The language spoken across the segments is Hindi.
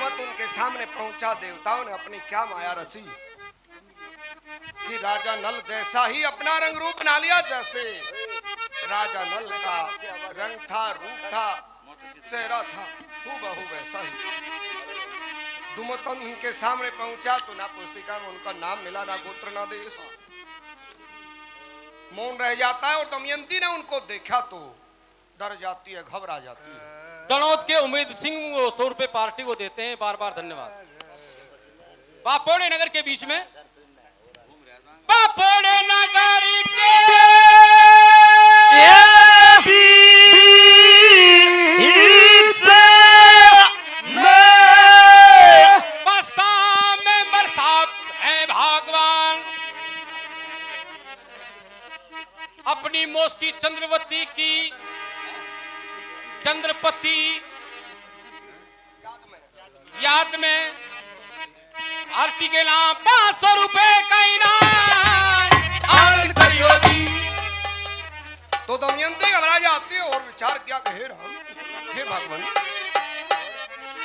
दुमत उनके सामने पहुंचा। देवताओं ने अपनी क्या माया रची कि राजा नल जैसा ही अपना रंग रूप बना लिया, जैसे राजा नल का रंग था, रूप था, चेहरा था, हूबहू वैसा ही। दुमत उनके सामने पहुंचा तो ना पुस्तिका में उनका नाम मिला, ना गोत्र, ना देश। मौन रह जाता है और दमयंती ने उनको देखा तो डर जाती है, घबरा जाती है। दनौद के उम्मीद सिंह 100 रुपए पार्टी को देते हैं, बार बार धन्यवाद। बापोड़े नगर के बीच में बापोड़े नगर के बसा में बरसा है भगवान अपनी मौसी चंद्रवती की चंद्रपति याद में आरती के नाम 500 रुपए का इनाम करियो जी। तो दमयंती घबरा जाती है और विचार क्या कहे राम, हे भगवान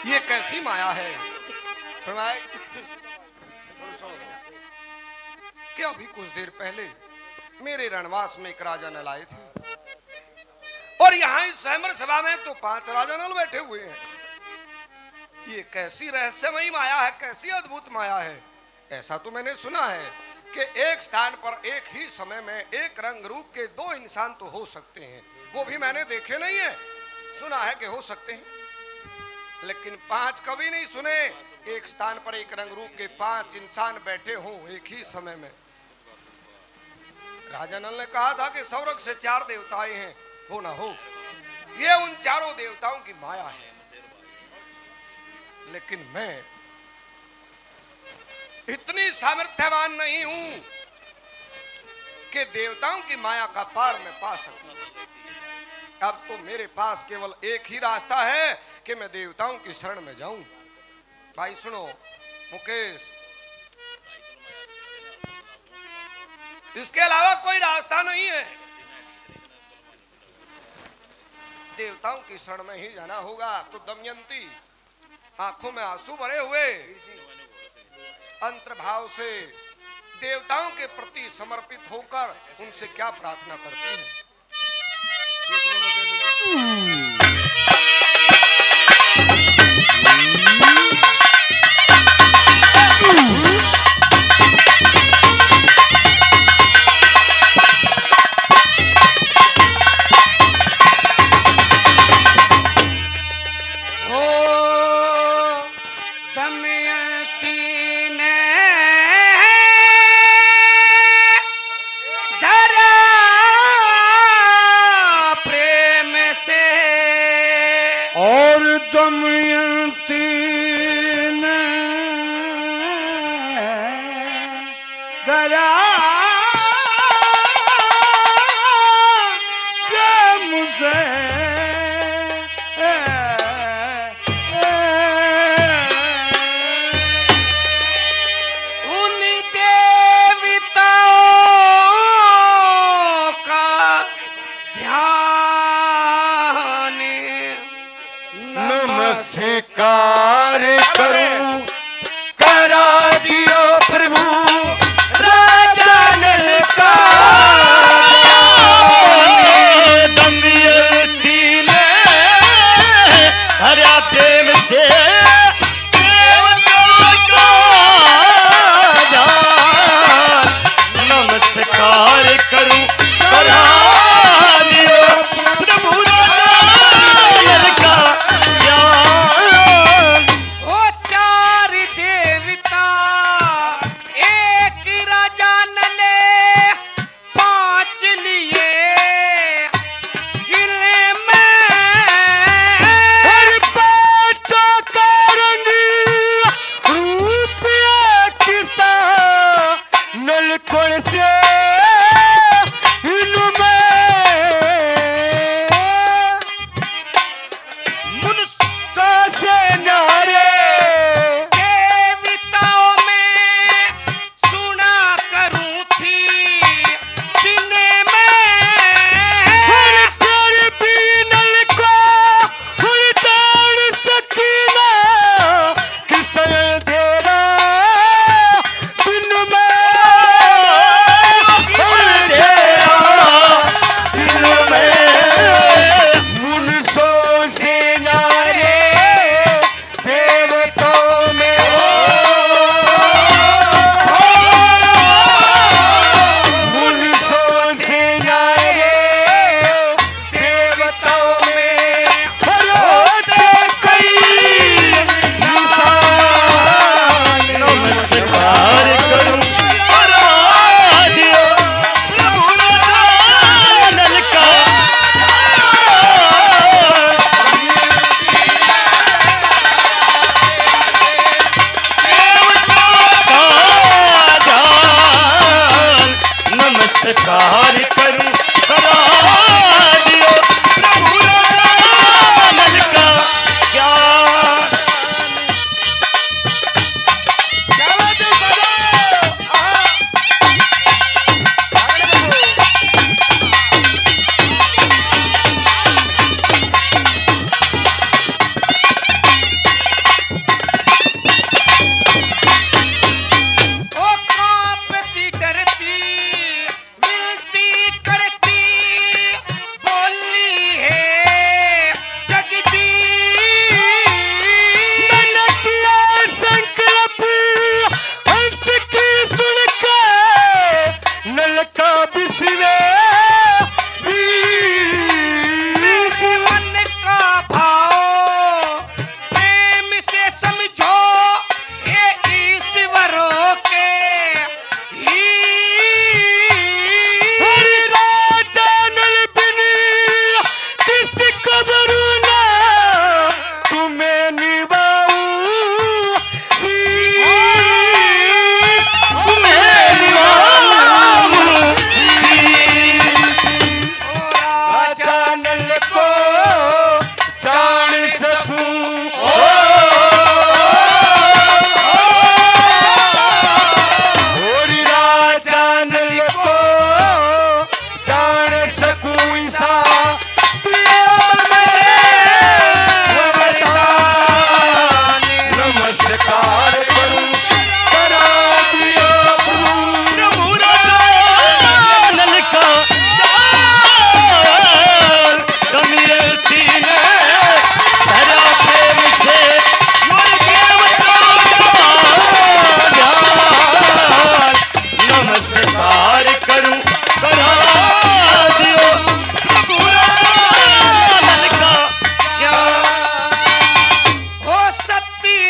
ये कैसी माया है। सुनाए कि अभी कुछ देर पहले मेरे रणवास में एक राजा नल आए थे और यहाँ इस स्वयंवर सभा में तो 5 राजा नल बैठे हुए हैं। ये कैसी रहस्यमयी माया है, कैसी अद्भुत माया है। ऐसा तो मैंने सुना है कि एक स्थान पर एक ही समय में एक रंग रूप के 2 इंसान तो हो सकते हैं, वो भी मैंने देखे नहीं है, सुना है कि हो सकते हैं, लेकिन 5 कभी नहीं सुने एक स्थान पर एक रंग रूप के 5 इंसान बैठे हों एक ही समय में। राजा नल ने कहा था कि स्वर्ग से 4 देवताएं हैं, हो ना हो ये उन चारों देवताओं की माया है, लेकिन मैं इतनी सामर्थ्यवान नहीं हूं कि देवताओं की माया का पार मैं पा सकूं। अब तो मेरे पास केवल एक ही रास्ता है कि मैं देवताओं की शरण में जाऊं। भाई सुनो मुकेश, इसके अलावा कोई रास्ता नहीं है, देवताओं की शरण में ही जाना होगा। तो दमयंती आंखों में आंसू भरे हुए अंतर्भाव से देवताओं के प्रति समर्पित होकर उनसे क्या प्रार्थना करती है। नमस्कार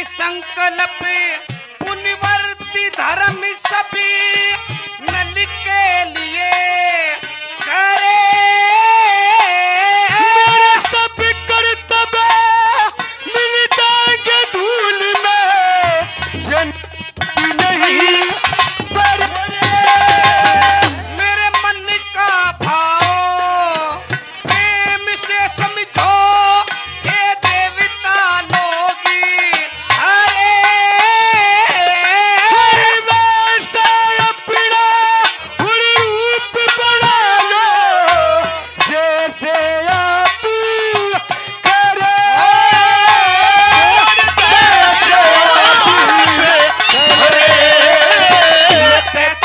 संकल्प पुण्यवर्ती धर्म सभी नल के लिए करे सब कर्तव्य मिल जाएंगे धूल में जन नहीं मेरे मन का भाव प्रेम से समझो हे देवता लोगी हरे वैसा अपना रूप बना लो जैसे आप करे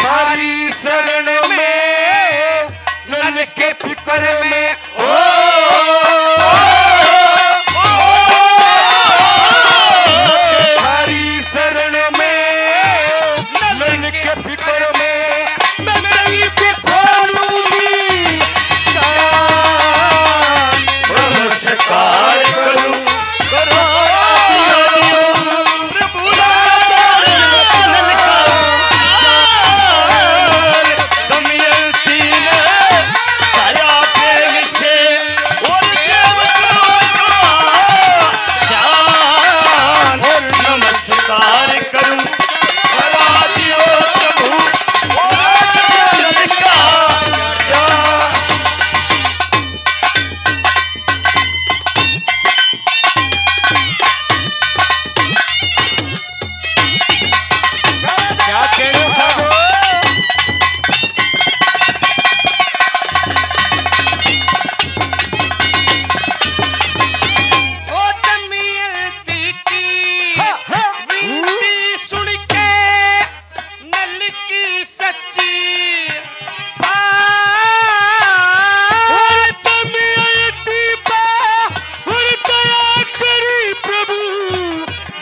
थारी शरण में नल के फिक्र में थारी शरण में नल के फिक्र में मैं नहीं भी खोलूंगी नमस्कार करूं दमयंती ने दया प्रेम से और ध्यान और नमस्कार करूं करा दियो प्रभु और लड़का ज्ञान क्या कहने साधो ओ दमयंती की विनती सुन के नल की सच्ची बात दमयंती बा और दया करी प्रभु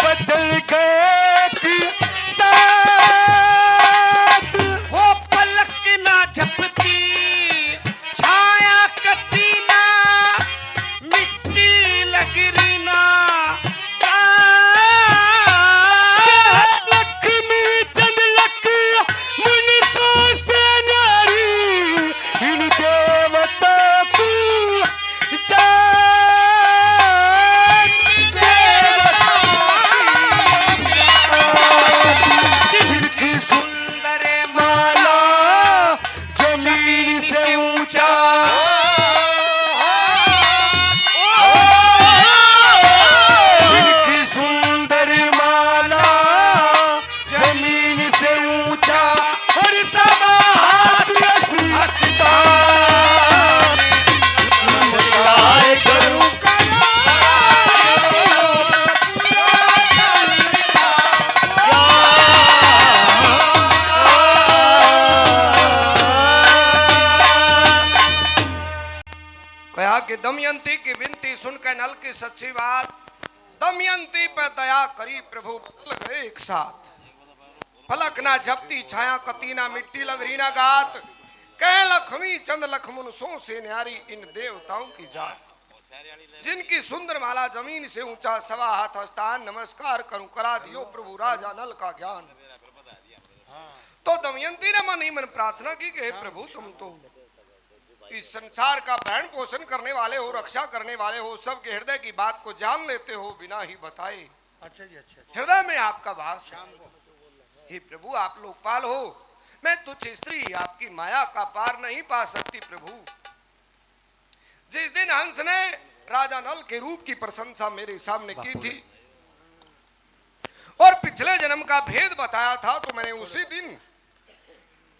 बदल गए की साथ वो पलक ना झपकी छाया कटी ना मिट्टी लग रही ना लक्ष्मी चंद लक मुनिसो से नारी इन देवता को जिनकी सुंदर माला जमीन से ऊंचा जिनकी सुंदर माला जमीन से ऊंचा और समाहार हंसता नमस्कार करूं कहा कि दमयंती की विनती सुनकर नल की सच्ची बात दमयंती पर दया करी प्रभु बदल गए एक साथ पलक ना झपती छाया कतीना मिट्टी लग रही ना गात कह लक्ष्मी चंद लखमुन सो से न्यारी इन देवताओं की जात जिनकी सुंदर माला जमीन से ऊंचा सवा हाथ स्थान नमस्कार करूं करा दियो प्रभु राजा नल का ज्ञान तो दमयंती ने मन ही मन प्रार्थना की कि हे प्रभु तुम तो इस संसार का भरण पोषण करने वाले हो रक्षा करने वाले हो सबके हृदय की बात को जान लेते हो बिना ही बताए अच्छा जी अच्छा हृदय में आपका वास है हे प्रभु आप लोकपाल हो मैं तुच्छ स्त्री आपकी माया का पार नहीं पा सकती प्रभु जिस दिन हंस ने राजा नल के रूप की प्रशंसा मेरे सामने की थी और पिछले जन्म का भेद बताया था तो मैंने उसी दिन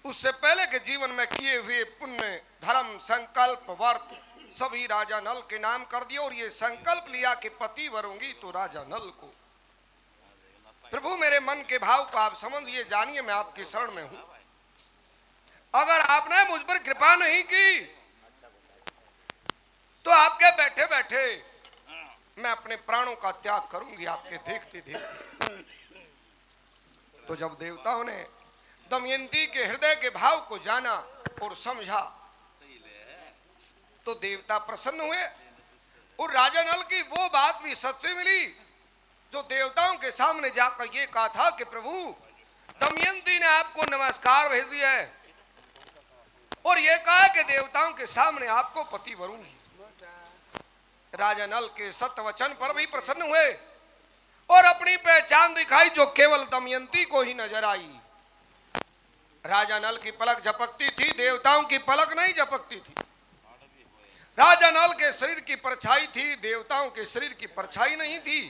उससे पहले के जीवन में किए हुए पुण्य धर्म संकल्प व्रत सभी राजा नल के नाम कर दिए और ये संकल्प लिया कि पति वरूंगी तो राजा नल को प्रभु मेरे मन के भाव को आप समझिए जानिए मैं आपकी शरण में हूं अगर आपने मुझ पर कृपा नहीं की तो आपके बैठे बैठे मैं अपने प्राणों का त्याग करूंगी आपके देखते देखते तो जब देवताओं ने दमयंती के हृदय के भाव को जाना और समझा तो देवता प्रसन्न हुए और राजा नल की वो बात भी सच्ची मिली जो देवताओं के सामने जाकर ये कहा था कि प्रभु दमयंती ने आपको नमस्कार भेजी है और ये कहा कि देवताओं के सामने आपको पति वरूंगी। राजा नल के सत्य वचन पर भी प्रसन्न हुए और अपनी पहचान दिखाई जो केवल दमयंती को ही नजर आई। राजा नल की पलक झपकती थी, देवताओं की पलक नहीं झपकती थी। राजा नल के शरीर की परछाई थी, देवताओं के शरीर की परछाई नहीं थी।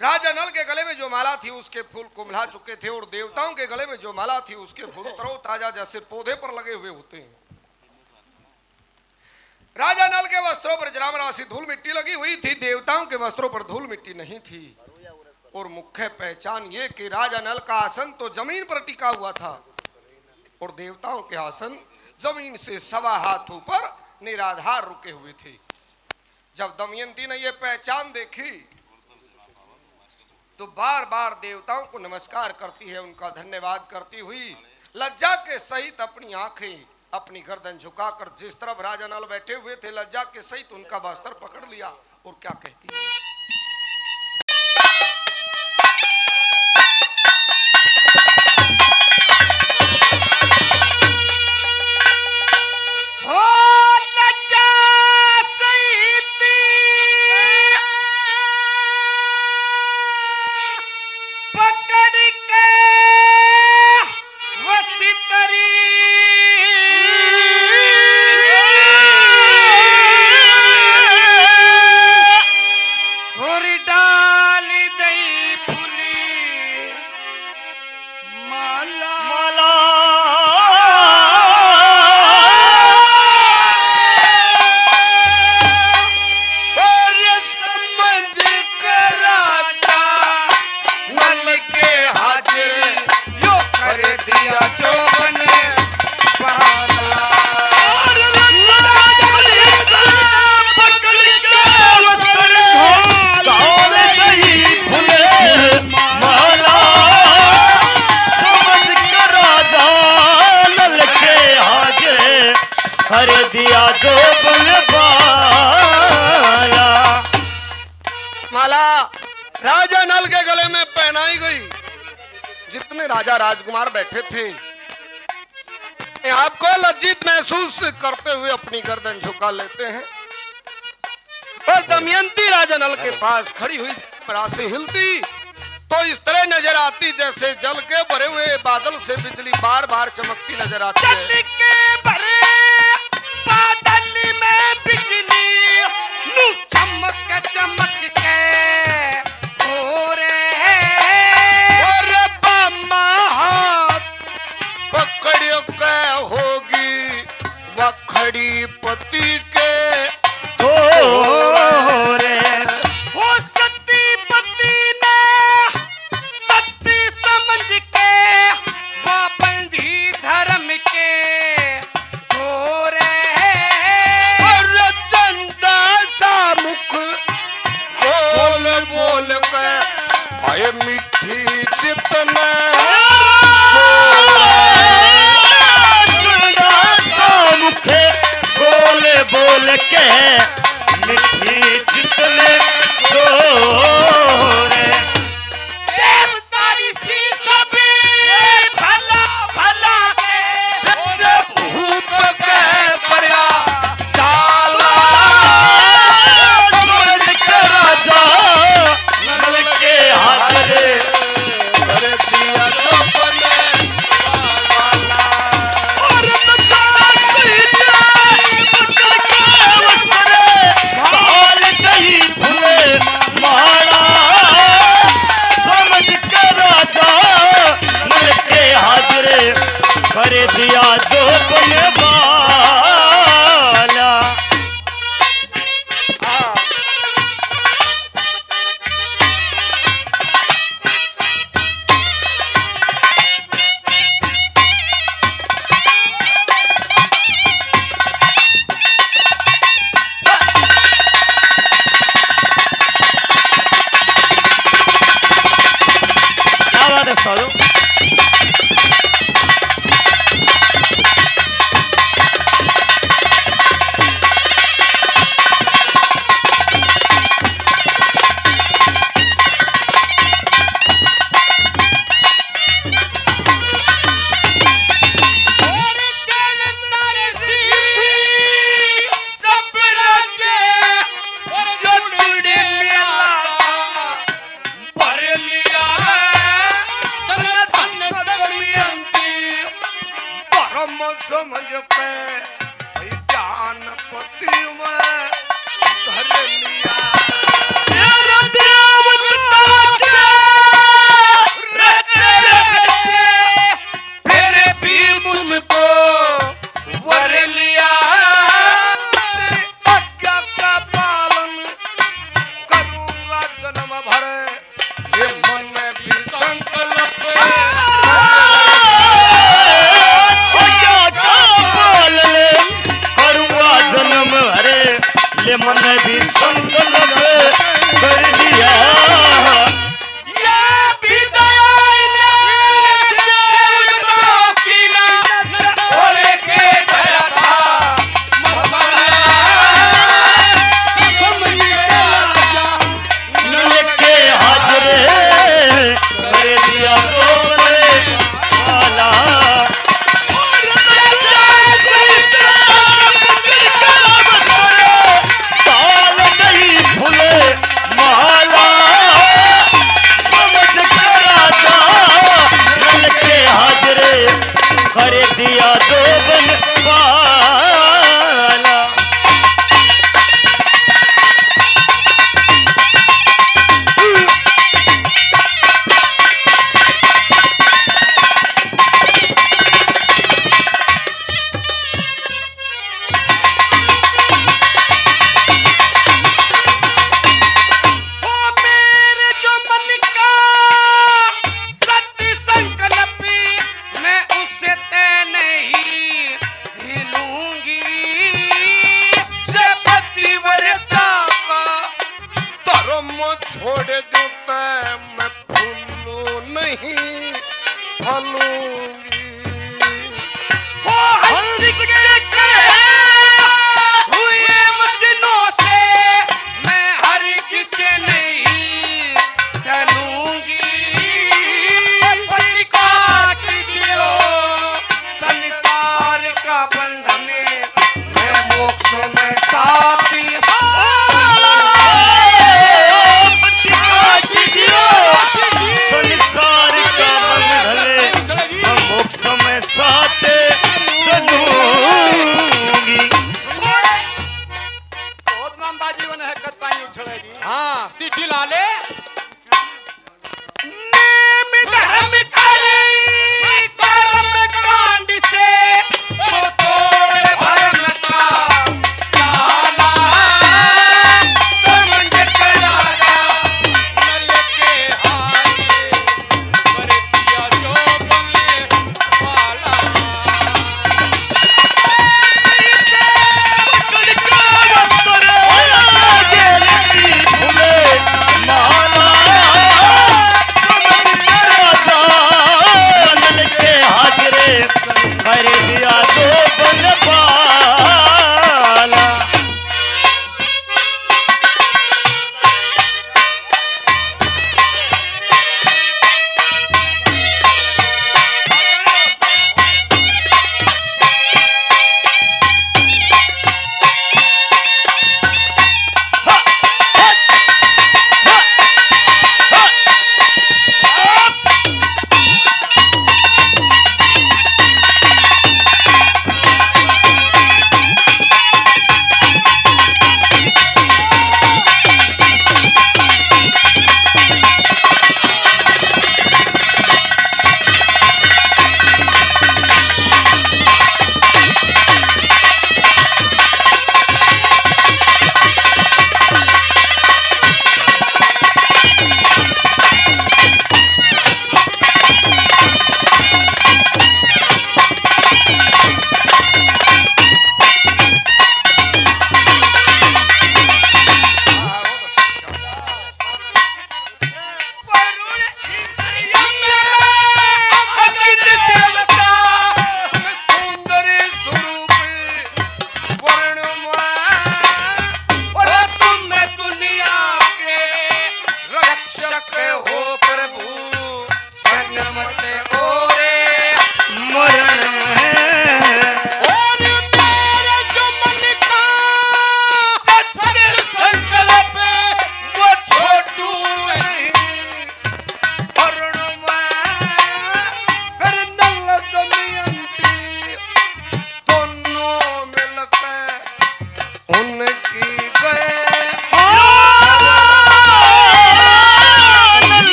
राजा नल के गले में जो माला थी उसके फूल कुम्हला चुके थे और देवताओं के गले में जो माला थी उसके फूल तरो ताजा जैसे पौधे पर लगे हुए होते हैं। राजा नल के वस्त्रों पर जराम राशि धूल मिट्टी लगी हुई थी, देवताओं के वस्त्रों पर धूल मिट्टी नहीं थी। और मुख्य पहचान ये कि राजा नल का आसन तो जमीन पर टिका हुआ था और देवताओं के आसन जमीन से 1.25 हाथ ऊपर निराधार रुके हुए थे। जब दमयंती ने यह पहचान देखी तो बार बार देवताओं को नमस्कार करती है, उनका धन्यवाद करती हुई लज्जा के सहित अपनी आंखें, अपनी गर्दन झुकाकर जिस तरफ राजा नल बैठे हुए थे लज्जा के सहित उनका वस्त्र पकड़ लिया और क्या कहती है। राजा राजकुमार बैठे थे, आपको लज्जित महसूस करते हुए अपनी गर्दन झुका लेते हैं और दमयंती राजा नल के पास खड़ी हुई राशि हिलती तो इस तरह नजर आती जैसे जल के भरे हुए बादल से बिजली बार बार चमकती नजर आती है। जल के भरे बादल में बिजली नू चमक चमक के खड़ी पति के रे हो सती पति ने सती समझ के वो बंधी धर्म के गोरे और चंदा सा मुख बोल बोल के आए मीठी चित में बोल के मिठी जितने जोरे देवतारी सी सभी भला भला भूप के पर्या चाला समझ कर राजा नल के हाजरे कर दिया तो बने वाला और मचा सही कर दिया जो बने वाला। क्या बात है साधु। भरे ये मन में भी संकल्प बोल ले करूँगा जन्म हरे ले मन भी संकल्प कर दिया दिया जो बन वाला मेरे जो मन का सत्य संकल्प मैं उससे तय नहीं हिलूंगी से पतिव्रता का धर्म छोड़ दूं मैं फूलू नहीं फलूंगी हो हंस के हुए वचनों से मैं हर किचे नहीं डलूंगी पति काट दियो संसार का बंधन मैं मोक्ष में साथी संसार का बंधन हम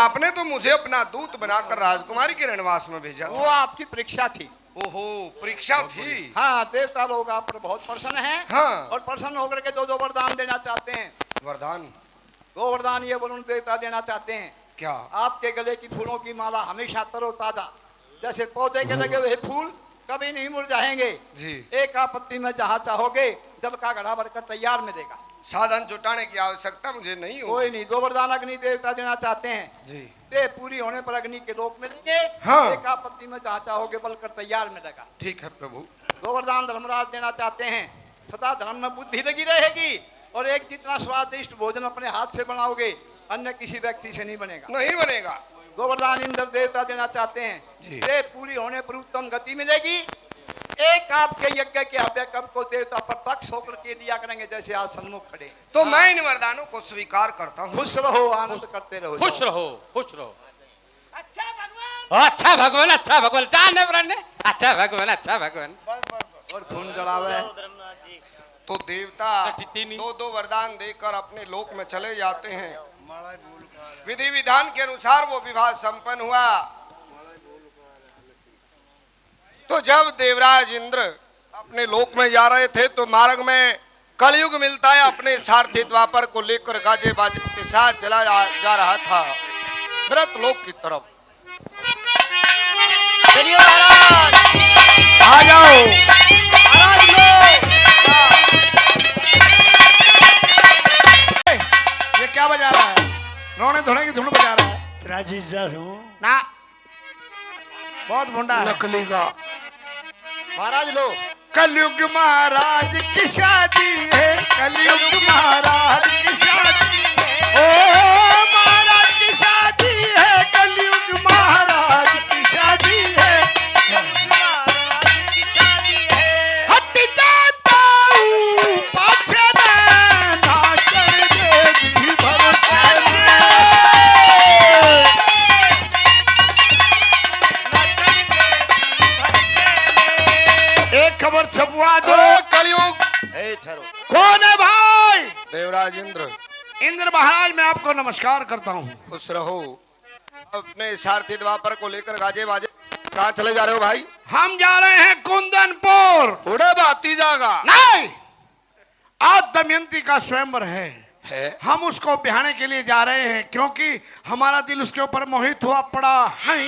आपने तो मुझे अपना दूत बनाकर राजकुमारी के रणवास में भेजा वो था। आपकी परीक्षा थी। ओहो, परीक्षा थी। हाँ, देवता लोग आप पर बहुत प्रसन्न हैं। हाँ। और प्रसन्न होकर के दो वरदान देना चाहते हैं। वरदान? 2 वरदान ये वरुण देवता देना चाहते हैं। क्या? आपके गले की फूलों की माला हमेशा तरोताजा, जैसे पौधे के लगे हुए फूल कभी नहीं मुरझाएंगे जी। एक आपत्ति में जहाँ चाहोगे जल का घड़ा भरकर तैयार मिलेगा। साधन जुटाने की आवश्यकता मुझे नहीं हो। कोई नहीं, 2 वरदान अग्नि देवता देना चाहते हैं। जी। ते पूरी होने पर अग्नि के लोक मिलेंगे। हाँ। एक आपत्ति में जहाँ चाहोगे बलकर तैयार मिलेगा। ठीक है प्रभु। 2 वरदान धर्मराज देना चाहते हैं। सदा धर्म में बुद्धि लगी रहेगी और एक जितना स्वादिष्ट भोजन अपने हाथ से बनाओगे अन्य किसी व्यक्ति से नहीं बनेगा। नहीं बनेगा। 2 वरदान इंद्र देवता देना चाहते जी। हैं। ते पूरी होने पर उत्तम गति मिलेगी। एक आपके यज्ञ के हव्य कब को देवता प्रत्यक्ष होकर के दिया करेंगे, जैसे आज सन्मुख खड़े। तो मैं इन वरदानों को स्वीकार करता हूँ। खुश रहो, आनंद करते रहो। खुश रहो, खुश रहो। अच्छा भगवान, अच्छा भगवान, जाने प्राण ने, अच्छा भगवान, अच्छा भगवान। और खून जलावे। तो देवता 2 वरदान देकर अपने लोक में चले जाते हैं। विधि विधान के अनुसार वो विवाह संपन्न हुआ। तो जब देवराज इंद्र अपने लोक में जा रहे थे तो मार्ग में कलयुग मिलता है, अपने सारथी द्वापर को लेकर गाजे बाजे के साथ चला जा रहा था मृत लोक की तरफ। चलिए महाराज, आ जाओ महाराज लो। ये क्या बजा रहा है? रोने धोने की धुन बजा रहा है राजीजा हूँ। ना, बहुत भुंडा है। नकली का। महाराज लो। कलयुग महाराज की शादी है, कलयुग महाराज की शादी है। ओ महाराज की शादी है, कलयुग महाराज की शादी है। महाराज की शादी है। हट जाता हूँ पाछे में, नाचन देगी भरत में। एक खबर छपवा दो। कलयुग। ठहरो। कौन है भाई? देवराज इंद्र। इंद्र महाराज, मैं आपको नमस्कार करता हूँ। खुश रहो। अपने सारथी द्वापर को लेकर गाजे बाजे कहाँ चले जा रहे हो भाई? हम जा रहे हैं कुंदनपुर। उड़े बाती जागा। नहीं, आज दमयंती का स्वयंवर है। हम उसको बिहाने के लिए जा रहे हैं क्योंकि हमारा दिल उसके ऊपर मोहित हुआ पड़ा है।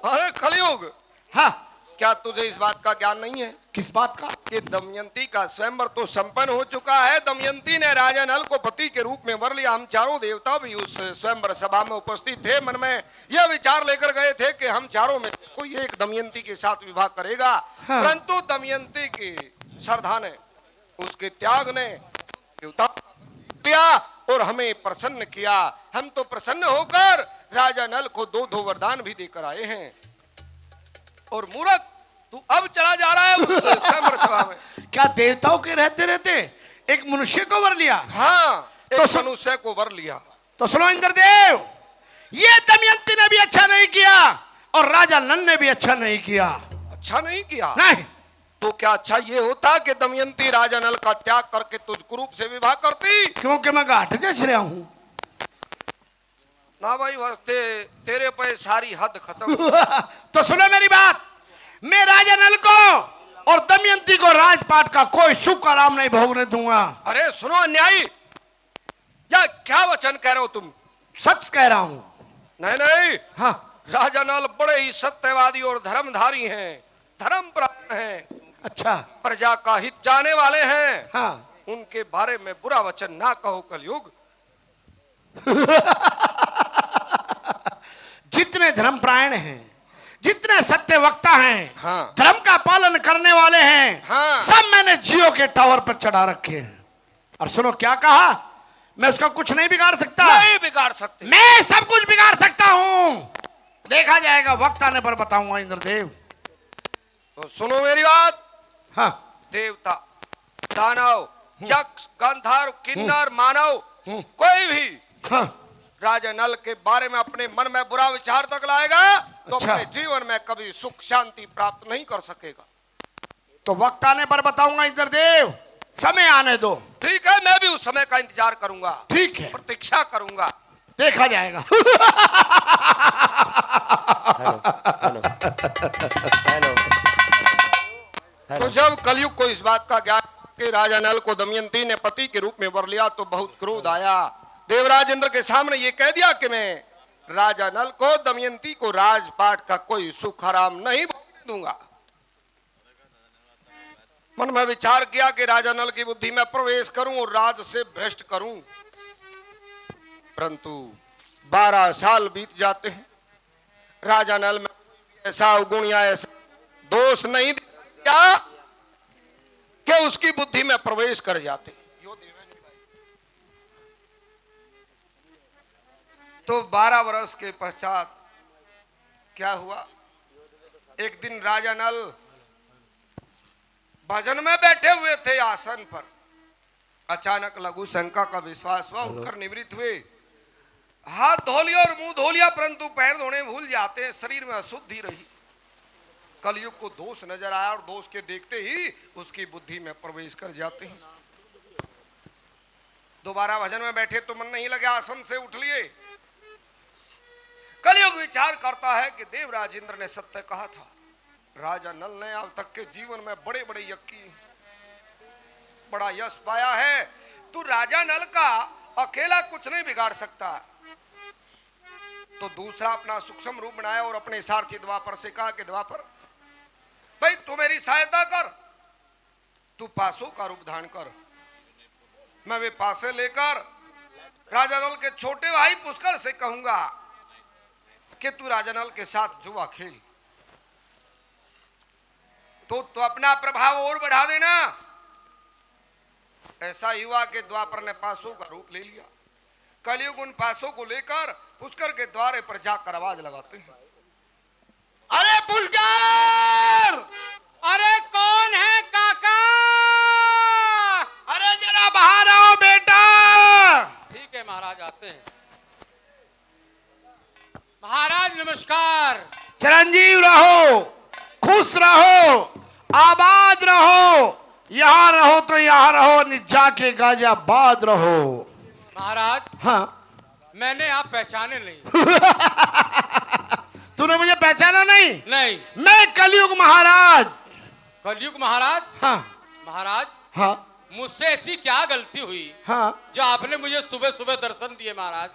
अरे कलयुग, हाँ, क्या तुझे इस बात का ज्ञान नहीं है किस बात का? कि दमयंती का स्वयंवर तो संपन्न हो चुका है। दमयंती ने राजा नल को पति के रूप में वर लिया। हम चारों देवता भी उस स्वयंवर सभा में उपस्थित थे। मन में यह विचार लेकर गए थे कि हम चारों में कोई एक दमयंती के साथ विवाह करेगा। हाँ। परंतु दमयंती की श्रद्धा ने, उसके त्याग ने देवता दिया और हमें प्रसन्न किया। हम तो प्रसन्न होकर राजा नल को 2 वरदान भी देकर आए हैं। और मूर्ख, तू अब चला जा रहा है उस स्वयंवर सभा में। क्या देवताओं के रहते रहते एक मनुष्य को वर लिया? हाँ, तो एक मनुष्य को वर लिया। तो सुनो इंद्रदेव, ये दमयंती ने भी अच्छा नहीं किया और राजा नल ने भी अच्छा नहीं किया। अच्छा नहीं किया? नहीं, तो क्या अच्छा ये होता कि दमयंती राजा नल का त्याग करके तुझ कुरूप से विवाह करती? क्योंकि मैं घाट जच रहा हूँ। ना भाई, वस्ते तेरे पे सारी हद खत्म। तो सुनो मेरी बात, मैं राजा नल को और दमयंती को राजपाट का कोई सुख आराम नहीं भोगने दूंगा। अरे सुनो अन्यायी, या क्या वचन कह रहे हो तुम? सच कह रहा हूँ। नहीं नहीं, हाँ, राजा नल बड़े ही सत्यवादी और धर्मधारी हैं, धर्मपरायण हैं, अच्छा, प्रजा का हित चाहने वाले हैं। हाँ। उनके बारे में बुरा वचन ना कहो कलयुग। जितने धर्मपरायण हैं, जितने सत्य वक्ता हैं, हाँ। धर्म का पालन करने वाले हैं, हाँ। सब मैंने जियो के टावर पर चढ़ा रखे हैं। और सुनो क्या कहा, मैं उसका कुछ नहीं बिगाड़ सकता। नहीं बिगाड़ सकते। मैं सब कुछ बिगाड़ सकता हूँ। देखा जाएगा, वक्त आने पर बताऊंगा इंद्रदेव। तो सुनो मेरी बात। हाँ, देवता, दानव, यक्ष, गंधर्व, किन्नर, मानव, कोई भी हाँ, राजा नल के बारे में अपने मन में बुरा विचार तक लाएगा तो अच्छा। अपने जीवन में कभी सुख शांति प्राप्त नहीं कर सकेगा। तो वक्त आने पर बताऊंगा इंद्रदेव। समय आने दो। ठीक है, मैं भी उस समय का इंतजार करूंगा, ठीक है, प्रतीक्षा करूंगा। देखा जाएगा। तो जब कलयुग को इस बात का ज्ञान कि राजा नल को दमयंती ने पति के रूप में वर लिया तो बहुत क्रोध आया। देवराज इंद्र के सामने ये कह दिया कि मैं राजा नल को, दमयंती को राजपाट का कोई सुख आराम नहीं दूंगा। मन में विचार किया कि राजा नल की बुद्धि में प्रवेश करूं और राज से भ्रष्ट करूं, परंतु 12 साल बीत जाते हैं। राजा नल में ऐसा अवगुण या ऐसा दोष नहीं दिया कि उसकी बुद्धि में प्रवेश कर जाते। तो 12 वर्ष के पश्चात क्या हुआ? एक दिन राजा नल भजन में बैठे हुए थे आसन पर, अचानक लघु शंका का विश्वास हुआ, उठकर निवृत्त हुए, हाथ धो लिया और मुंह धो लिया, परंतु पैर धोने भूल जाते हैं, शरीर में अशुद्धि रही। कलयुग को दोष नजर आया और दोष के देखते ही उसकी बुद्धि में प्रवेश कर जाते हैं। दोबारा भजन में बैठे तो मन नहीं लगा, आसन से उठ लिए। कलयुग विचार करता है कि देवराज इंद्र ने सत्य कहा था, राजा नल ने अब तक के जीवन में बड़े बड़े यज्ञ किए, बड़ा यश पाया है, तू राजा नल का अकेला कुछ नहीं बिगाड़ सकता। तो दूसरा अपना सूक्ष्म रूप बनाया और अपने सारथी द्वापर से कहा कि द्वापर भाई तू मेरी सहायता कर, तू पासों का रूप धारण कर, मैं वे पासे लेकर राजा नल के छोटे भाई पुष्कर से कहूंगा कि तू राजा नल के साथ जुआ खेल, तो अपना प्रभाव और बढ़ा देना। ऐसा युवा के द्वापर ने पासों का रूप ले लिया। कलयुग उन पासों को लेकर पुष्कर के द्वारे पर जाकर आवाज लगाते हैं, अरे पुष्कर, अरे कौन है काका? अरे जरा बाहर आओ बेटा। ठीक है महाराज, आते हैं। महाराज नमस्कार। चिरंजीव रहो, खुश रहो, आबाद रहो, यहाँ रहो तो यहाँ रहो, जाके गाजियाबाद रहो। महाराज हाँ, मैंने आप पहचाने नहीं। तूने मुझे पहचाना नहीं? नहीं। मैं कलयुग महाराज। कलयुग महाराज? हाँ महाराज हाँ मुझसे ऐसी क्या गलती हुई हाँ। जो आपने मुझे सुबह सुबह दर्शन दिए महाराज?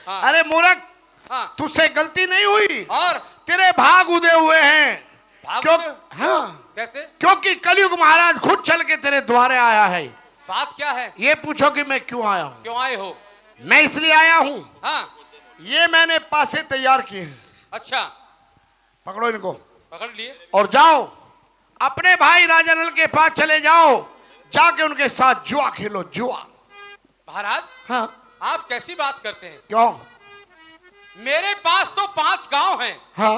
हाँ। अरे मूर्ख, हाँ। तुझसे गलती नहीं हुई, और तेरे भाग उदय हुए हैं। क्यों? हाँ, कैसे? क्योंकि कलयुग महाराज खुद चल के तेरे द्वारे आया है। बात क्या है? ये पूछो कि मैं क्यों आया हूँ। क्यों आए हो? मैं इसलिए आया हूँ, हाँ। ये मैंने पासे तैयार किए हैं। अच्छा, पकड़ो इनको, पकड़ लिए और जाओ अपने भाई राजा नल के पास चले जाओ, जाके उनके साथ जुआ खेलो, जुआ। महाराज हाँ। आप कैसी बात करते हैं? क्यों? मेरे पास तो 5 गांव हैं। हाँ।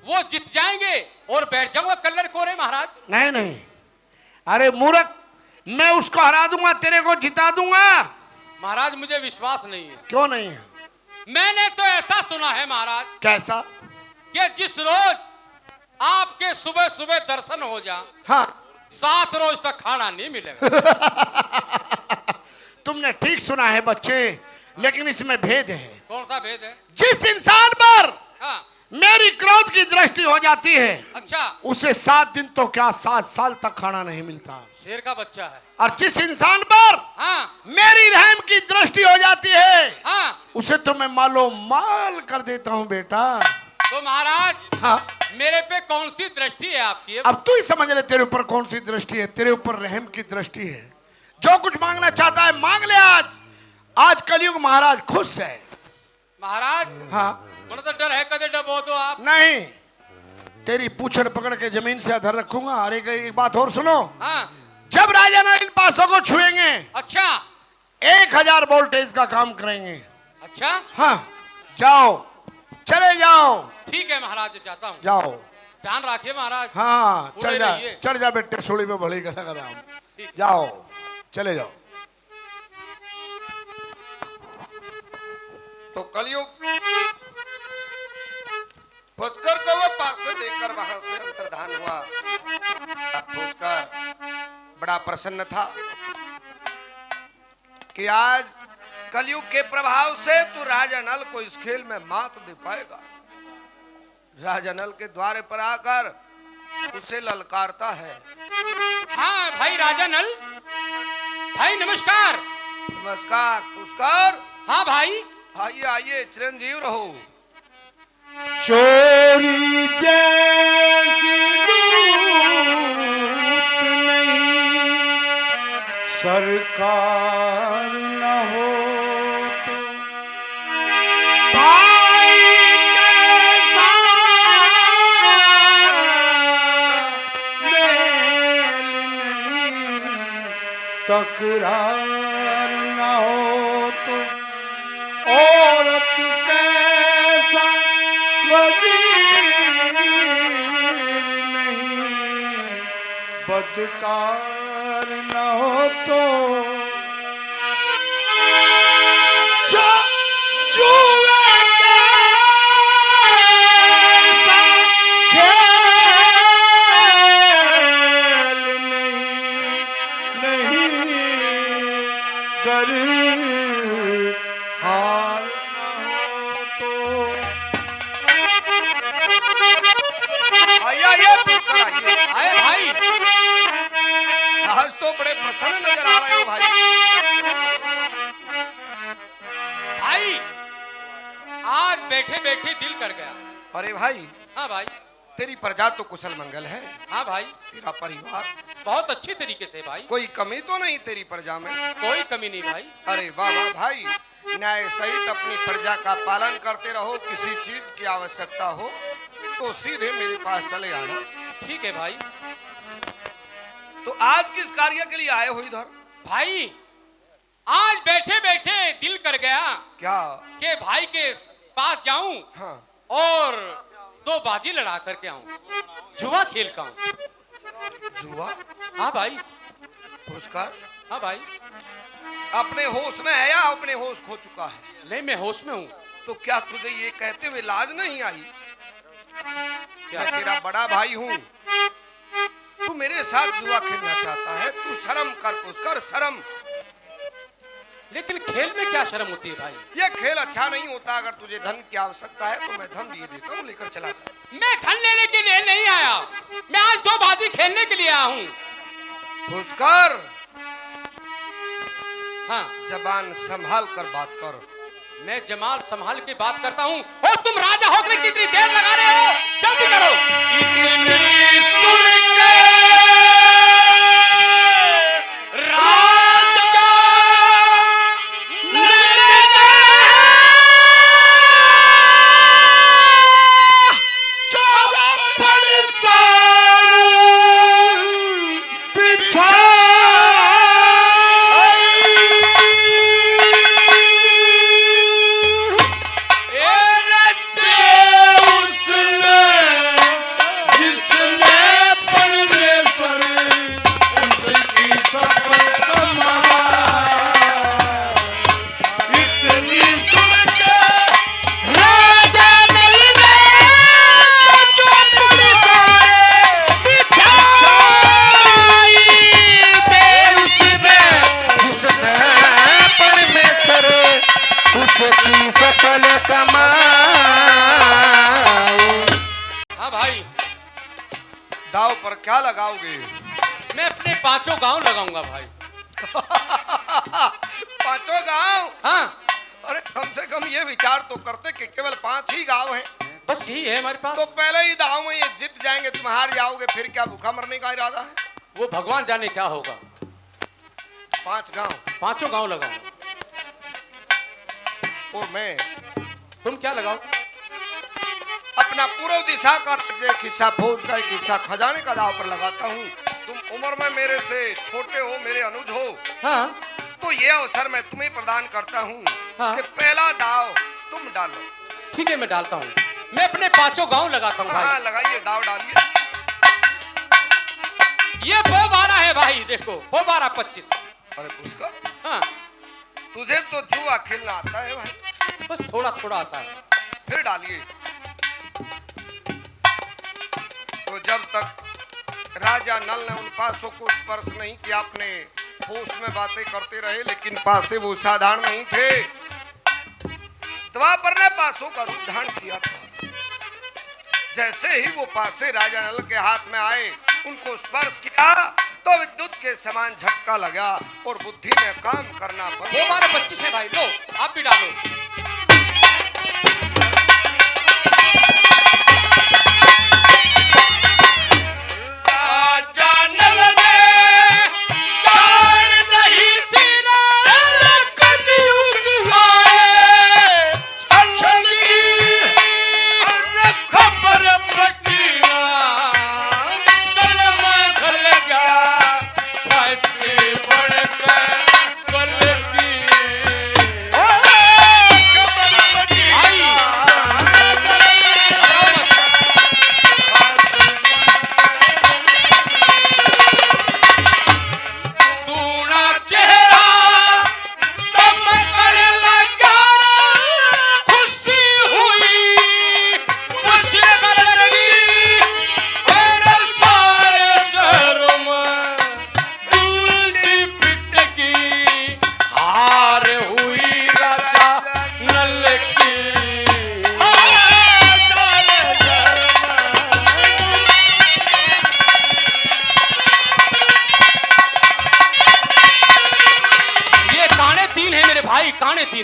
वो जीत जाएंगे और बैठ जाऊंगा कल्लर कोरे महाराज। नहीं नहीं, अरे मूर्ख, मैं उसको हरा दूंगा, तेरे को जिता दूंगा। महाराज मुझे विश्वास नहीं है। क्यों नहीं है? मैंने तो ऐसा सुना है महाराज कैसा? कि जिस रोज आपके सुबह सुबह दर्शन हो जा, हाँ, 7 रोज तक खाना नहीं मिलेगा। तुमने ठीक सुना है बच्चे, लेकिन इसमें भेद है। कौन सा भेद है? जिस इंसान पर हाँ। मेरी क्रोध की दृष्टि हो जाती है, अच्छा, उसे 7 दिन तो क्या 7 साल तक खाना नहीं मिलता। शेर का बच्चा है। और जिस इंसान पर हाँ मेरी रहम की दृष्टि हो जाती है, हाँ, उसे तो मैं मालो माल कर देता हूँ बेटा। तो महाराज हाँ, मेरे पे कौन सी दृष्टि है आपकी? अब तू ही समझ ले तेरे ऊपर कौन सी दृष्टि है। तेरे ऊपर रहम की दृष्टि है। जो कुछ मांगना चाहता है मांग ले। आज आज कलयुग महाराज खुश है। महाराज हाँ, मुझे तो डर है कदे डबो तो आप। नहीं, तेरी पूछड़ पकड़ के जमीन से अधर रखूंगा। अरे एक बात और सुनो, हाँ। जब राजा नल इन पासों को छुएंगे, अच्छा 1000 वोल्टेज का काम करेंगे। अच्छा, हाँ, जाओ, चले जाओ। ठीक है महाराज, जाता हूँ। जाओ। ध्यान रखिए महाराज। हाँ, चढ़ पूरे जा, रहिए। चढ़ जा बेटे, सूली पे भली कर राम। ठीक। जाओ, चले जाओ। तो कलयुग पुष्कर को वो पासे देकर वहां से अंतर्धान हुआ। पुष्कर बड़ा प्रसन्न था कि आज कलयुग के प्रभाव से तू राजा नल को इस खेल में मात दे पाएगा। राजा नल के द्वार पर आकर उसे ललकारता है। हाँ भाई राजा नल, भाई नमस्कार। नमस्कार पुष्कर। हाँ भाई, आइए आइए, चिरंजीव रहो। चोरी जैसी लूट नहीं सरकार न हो तो भाई कैसा मेल नहीं, तकरार न हो तो औरत कैसा वजीर नहीं, बदकार न हो तो जुए कैसा खेल नहीं, गर हार न हो तो। आइए आइए पुष्कर, आइए। आए भाई। आज तो बड़े प्रसन्न नजर आ रहे हो भाई। भाई आज बैठे बैठे दिल कर गया। अरे भाई, हाँ भाई। तेरी प्रजा तो कुशल मंगल है, हाँ भाई, तेरा परिवार, बहुत अच्छी तरीके से भाई, कोई कमी तो नहीं तेरी प्रजा में? कोई कमी नहीं भाई। अरे वाह वाह भाई, न्याय सहित अपनी प्रजा का पालन करते रहो। किसी चीज की आवश्यकता हो तो सीधे मेरे पास चले आना। ठीक है भाई। तो आज किस कार्य के लिए आए हो इधर? भाई आज बैठे बैठे दिल कर गया क्या? कि भाई के पास जाऊं हाँ। और 2 बाजी लड़ा करके आऊं, जुआ खेल का आऊं। जुआ? हाँ भाई। पुष्कर, हाँ भाई। अपने होश में है या अपने होश खो चुका है? नहीं, मैं होश में हूँ। तो क्या तुझे ये कहते हुए लाज नहीं आई? क्या? मैं तेरा बड़ा भाई हूँ, तू मेरे साथ जुआ खेलना चाहता है? तू शर्म कर पुष्कर, शर्म। लेकिन खेल में क्या शर्म होती है भाई? ये खेल अच्छा नहीं होता। अगर तुझे धन की आवश्यकता है तो मैं धन दिए देता हूँ, लेकर चला जा। मैं धन लेने के लिए नहीं आया, मैं आज 2 बाजी खेलने के लिए आया हूँ। पुष्कर, हाँ, जबान संभाल कर बात कर। मैं जमाल संभाल के बात करता हूँ और तुम राजा होकर कितनी देर लगा रहे हो? जल्दी करो। हाँ भाई। दाव पर क्या लगाओगे? मैं अपने 5 गांव लगाऊंगा भाई। 5 गांव? हाँ, अरे कम से कम ये विचार तो करते कि केवल 5 ही गांव हैं। बस यही है हमारे पास। तो पहले ही दाव में ये जीत जाएंगे, तुम हार जाओगे, फिर क्या भूखा मरने का इरादा है? वो भगवान जाने क्या होगा। 5 गांव 5 गांव लगाऊंगा। और मैं तुम क्या लगाओ? अपना पूर्व दिशा का एक हिस्सा फौज का, एक हिस्सा खजाने का दाव पर लगाता हूँ। तुम उम्र में मेरे से छोटे हो, मेरे अनुज हो, हाँ, तो ये अवसर मैं तुम्हें प्रदान करता हूँ हाँ। कि पहला दाव तुम डालो। ठीक है, मैं डालता हूँ। मैं अपने 5 गांव लगाता हूँ हाँ भाई। लगाइए, दाव डालिए। ये 12 है भाई, देखो 12 25। अरे पुष्कर, हाँ, तुझे तो जुआ खेलना आता है भाई। बस थोड़ा थोड़ा आता है। फिर डालिए। तो जब तक राजा नल ने उन पासों को स्पर्श नहीं किया, अपने होश में बातें करते रहे, लेकिन पासे वो साधारण नहीं थे। द्वापर ने पासों का रूप धारण किया था। जैसे ही वो पासे राजा नल के हाथ में आए, उनको स्पर्श किया तो विद्युत के समान झटका लगा और बुद्धि ने काम करना बंद। वो हमारे 25 है भाई, लो आप भी डालो।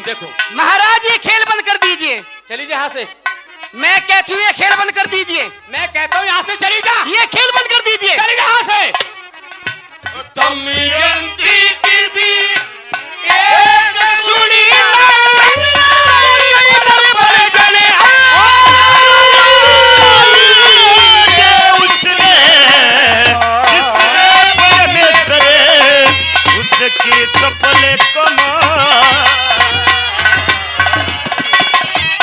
देखो महाराज ये खेल बंद कर दीजिए। चली जा यहाँ से। मैं कहती हूँ ये खेल बंद कर दीजिए। मैं कहता हूँ यहाँ से चली जा। ये खेल बंद कर दीजिए। चली जा यहाँ से। दमयंती की भी एक सुनी उसने जिसने परमेश्वर उसकी सफल कमा सफल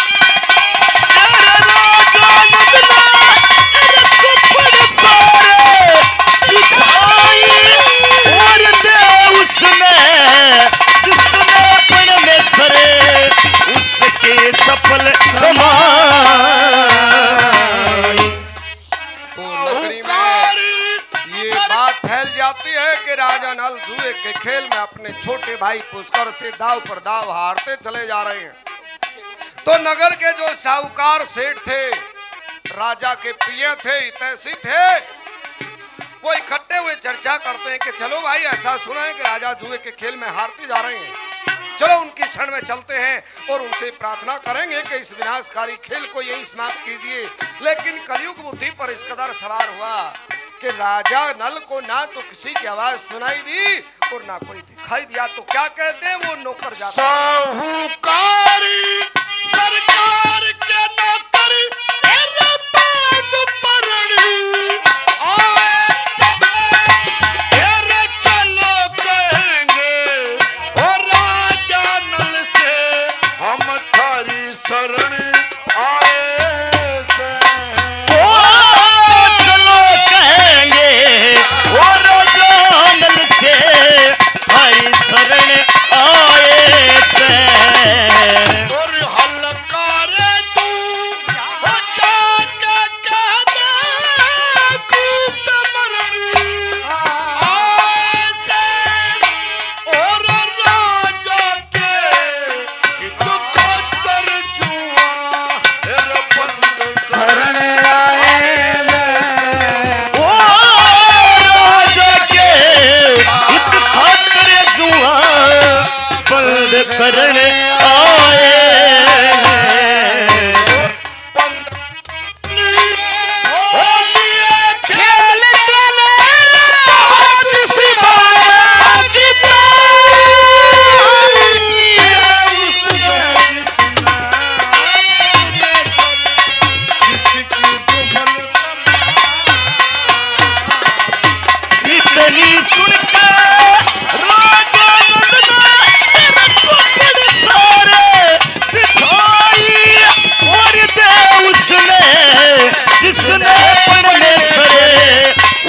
नगरी में ये बात फैल जाती है कि राजा नल जुए के खेल में अपने छोटे भाई पुष्कर से दाव पर दाव हारते चले जा रहे हैं। तो नगर के जो साहूकार सेठ थे, राजा के प्रिय थे, हितैषी थे, वो इकट्ठे हुए चर्चा करते हैं कि चलो भाई ऐसा सुना है कि राजा जुए के खेल में हारते जा रहे हैं, चलो उनकी क्षण में चलते हैं और उनसे प्रार्थना करेंगे कि इस विनाशकारी खेल को यही समाप्त कीजिए। लेकिन कलयुग बुद्धि पर इस कदर सवार हुआ कि राजा नल को ना तो किसी की आवाज सुनाई दी और ना कोई दिखाई दिया। तो क्या कहते हैं वो नौकर जाते साहूकारी सरकार के नौकर करने आए इतनी सुनकर राजा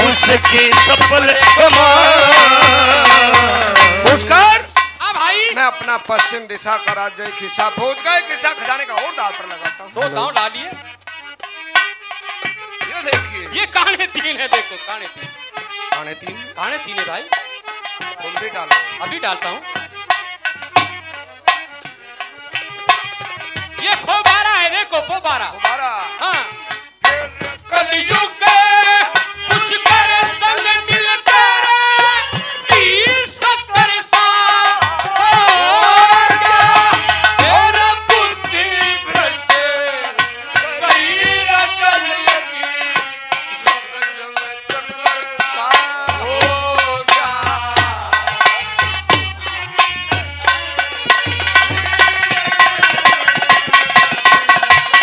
उसकी सफल पुष्कर। भाई मैं अपना पश्चिम दिशा का राज्य खिस्सा भोज गए किस्सा खजाने का और दाव पर लगाता हूँ। दो दांव डालिए। ये देखिए ये कहानी काने तीन है, देखो काने तीन, काने तीन, काने तीन है भाई। तुम भी डालो। अभी डालता हूँ। ये फोबारा है, देखो फोबारा। दोबारा हाँ, फिर कलयुग पुष्कर संग मिलकर 30-70 साल हो गया, और बुद्धि भ्रष्ट कई रटन लगी, चक्कर सा हो गया।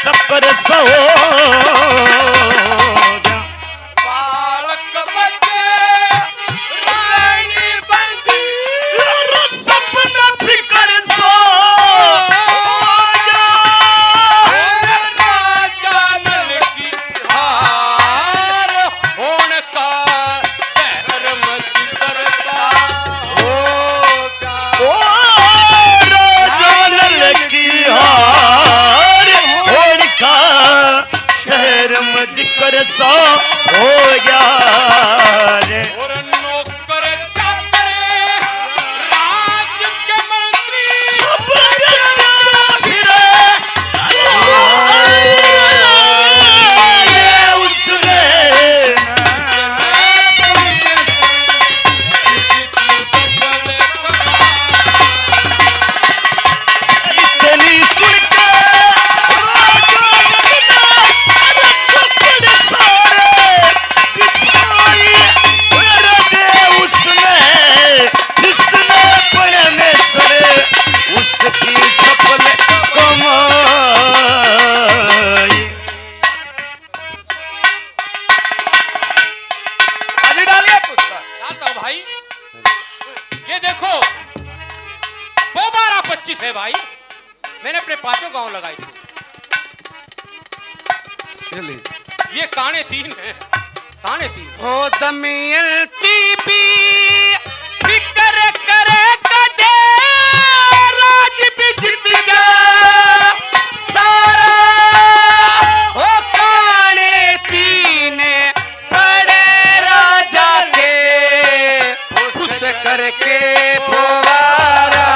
चक्कर सा हो गया। बालक बचे रानी बंदी, सपना फिकर सा हो गया, राजा नल की हार होने का शहर मची करता हो गया। राजनल की हार होने का शहर मजकर सा हो गया रे। और नौकर चाकर राज के मंत्री सब फिरे उसने इतनी सुन के उसकी सफल कमाई। अभी डालिए पुस्तक। जानता हूँ भाई, ये देखो वो 12-25 है भाई, मैंने अपने 5 गांव लगाए थे। ये काने तीन है, काने तीन। हो दमयंती भी फिकर करे कदे राज भी जीत जा सारा हो काने तीन बड़े राजा के खुश करके पोवारा।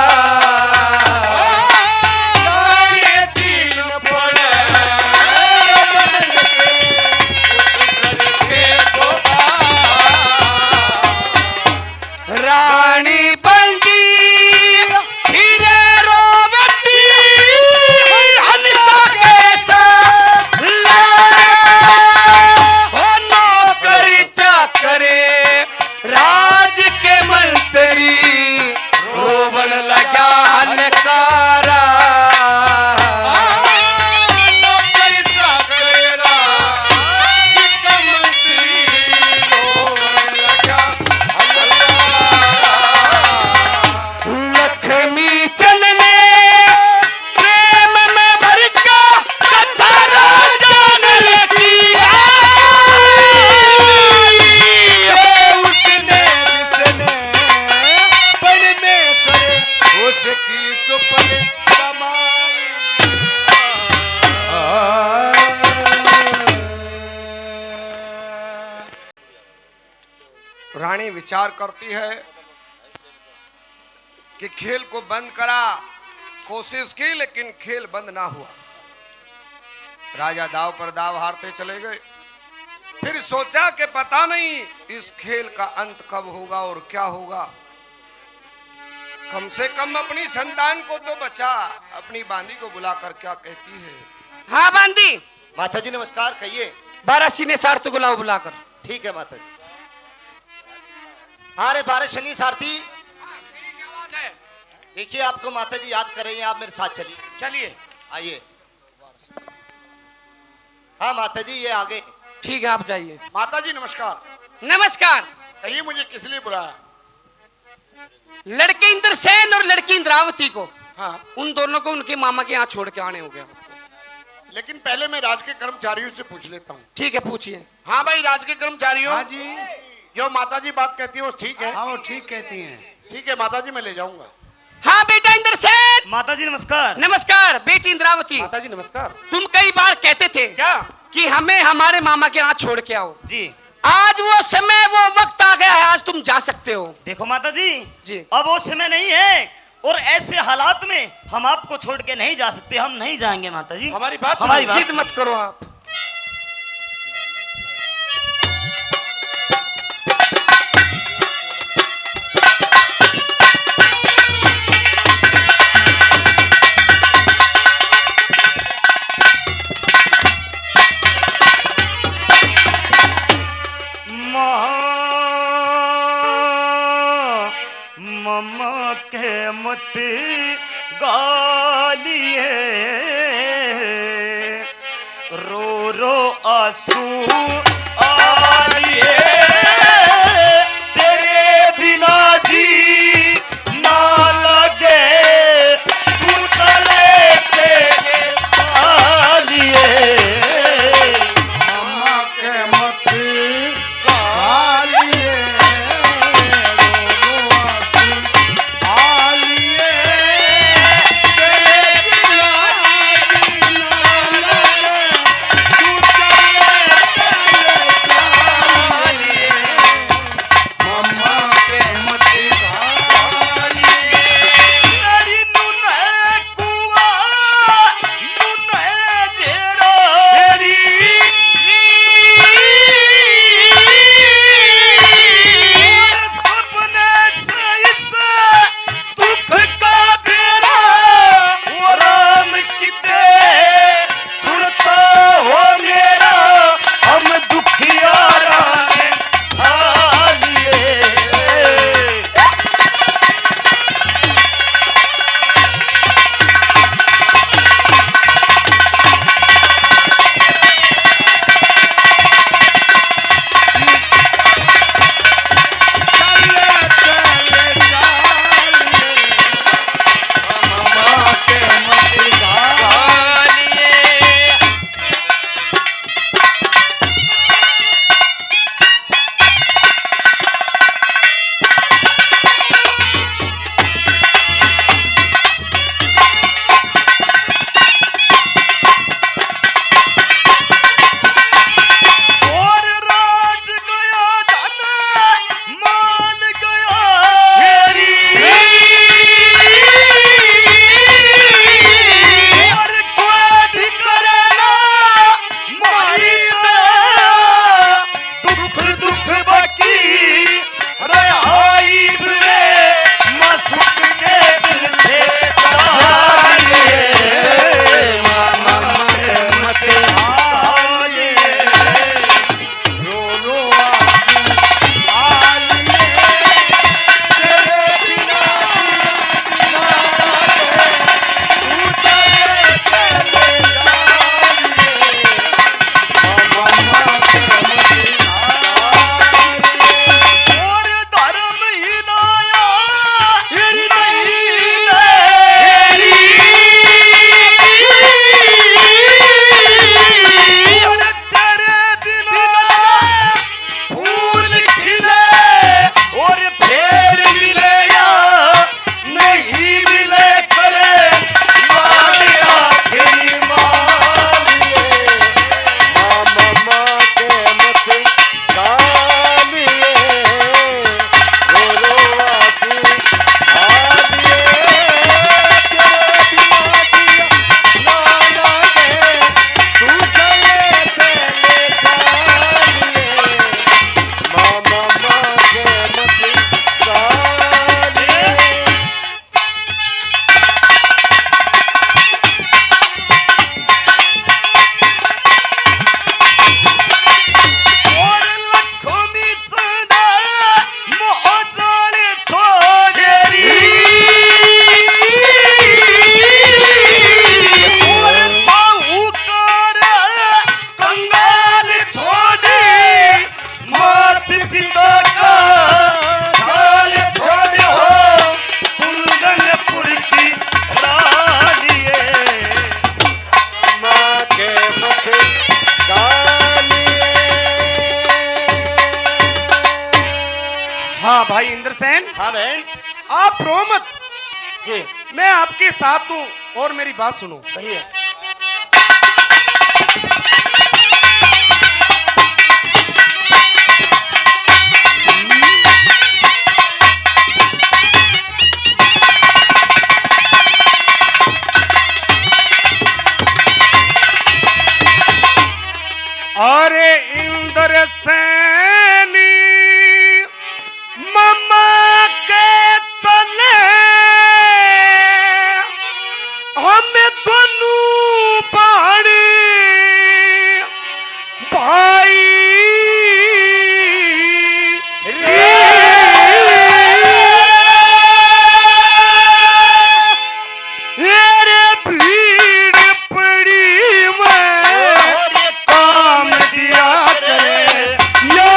काने तीन बड़े रानी बंदी हीरे रोवती हंसा कैसा हो नौकरी चाकरे राज के मंत्री रोवन लगा हलकारा। नौकरी चाकर राज के मंत्री रोवन लगा लक्ष्मी चंद ने प्रेम में भर का कथा राजा नल की आई है उसने जिसने बनने से उसकी सुपन कमाई। रानी विचार करती है कि खेल को बंद करा, कोशिश की लेकिन खेल बंद ना हुआ। राजा दाव पर दाव हारते चले गए। फिर सोचा कि पता नहीं इस खेल का अंत कब होगा और क्या होगा। कम से कम अपनी संतान को तो बचा। अपनी बांदी को बुलाकर क्या कहती है? हाँ बांदी, माता जी नमस्कार, कहिए। 12 सीने सार्थ को लाओ बुलाकर। ठीक है माता जी। हाँ रे 12 शनि सारथी, देखिए आपको माता जी याद कर रही हैं, आप मेरे साथ चलिए। चलिए। आइए। हाँ माता जी ये आगे। ठीक है आप जाइए। माता जी नमस्कार, नमस्कार। कहिए मुझे किस लिए बुलाया? लड़के इंद्रसेन और लड़की इंद्रावती को, हाँ, उन दोनों को उनके मामा के यहाँ छोड़ के आने हो गया। लेकिन पहले मैं राज के कर्मचारियों से पूछ लेता हूँ। ठीक है पूछिए। हाँ भाई राज के कर्मचारियों, हाँ जी, जो माता जी बात कहती है वो ठीक है? हाँ वो ठीक कहती हैं। ठीक है माता जी, मैं ले जाऊंगा। हाँ बेटा इंद्रसेन। माता जी नमस्कार। नमस्कार बेटी इंद्रावती। माता जी नमस्कार। तुम कई बार कहते थे क्या? कि हमें हमारे मामा के यहाँ छोड़ के आओ, जी आज वो समय वो वक्त आ गया है, आज तुम जा सकते हो। देखो माता जी जी। अब वो समय नहीं है और ऐसे हालात में हम आपको छोड़ के नहीं जा सकते, हम नहीं जाएंगे माता जी। हमारी बात हमारी सुनो। बात जिद मत करो आप। मम्मा के मत गालिए, रो रो आंसू आलिए, तेरे बिना जी ना लगे, तू चले तेरे आलिए। मम्मा के मत गालिए, रो रो आंसू आलिए, तेरे बिना जी ना लगे, तू चले चले मम्मा के मत गालिए। तेरी नुने कुआ नुने जेरो, सपने से इस दुख का बेड़ा, वो राम किते सुनता हो मेरा, हम दुखियारा ने हालिए। और राज गया धन मान गया, और कोई भी करे ना मारी दुख दुख बाकी रहाई बे मसुक के दिल थे चाहिए। मामा मत आइए, रो रो आंसू आलिए, तेरे बिना जी ना लगे, तू चले चले जाइए, मम्मा के मत गालिए। और धर्म हिलाया और तेरे बिना फूल खिले और फेर मिले या नहीं मिले करे मारे आखिरी मारिए। मम्मा के मत गालिए, रो रो आंसू आलिए, तेरे बिना जी ना लगे, तू चले चले जाइए, मम्मा के मत गालिए। और लक्ष्मी चंदा मोहजाले छोड़ेरी, और साहूकार कंगाल छोड़े, मात पिता का हाल छोड़े हो कुंदनपुर की रानिए। मम्मा के मत गालिए। हाँ भाई इंद्रसेन, हाँ बहन आप रो मत, जी मैं आपके साथ हूँ। और मेरी बात सुनो, कहिए। अरे इंद्र सैनी मम्मा के चले हमें दोनों पहाड़ी भाई रे भीड़ पड़ी मैं काम दिया करे ये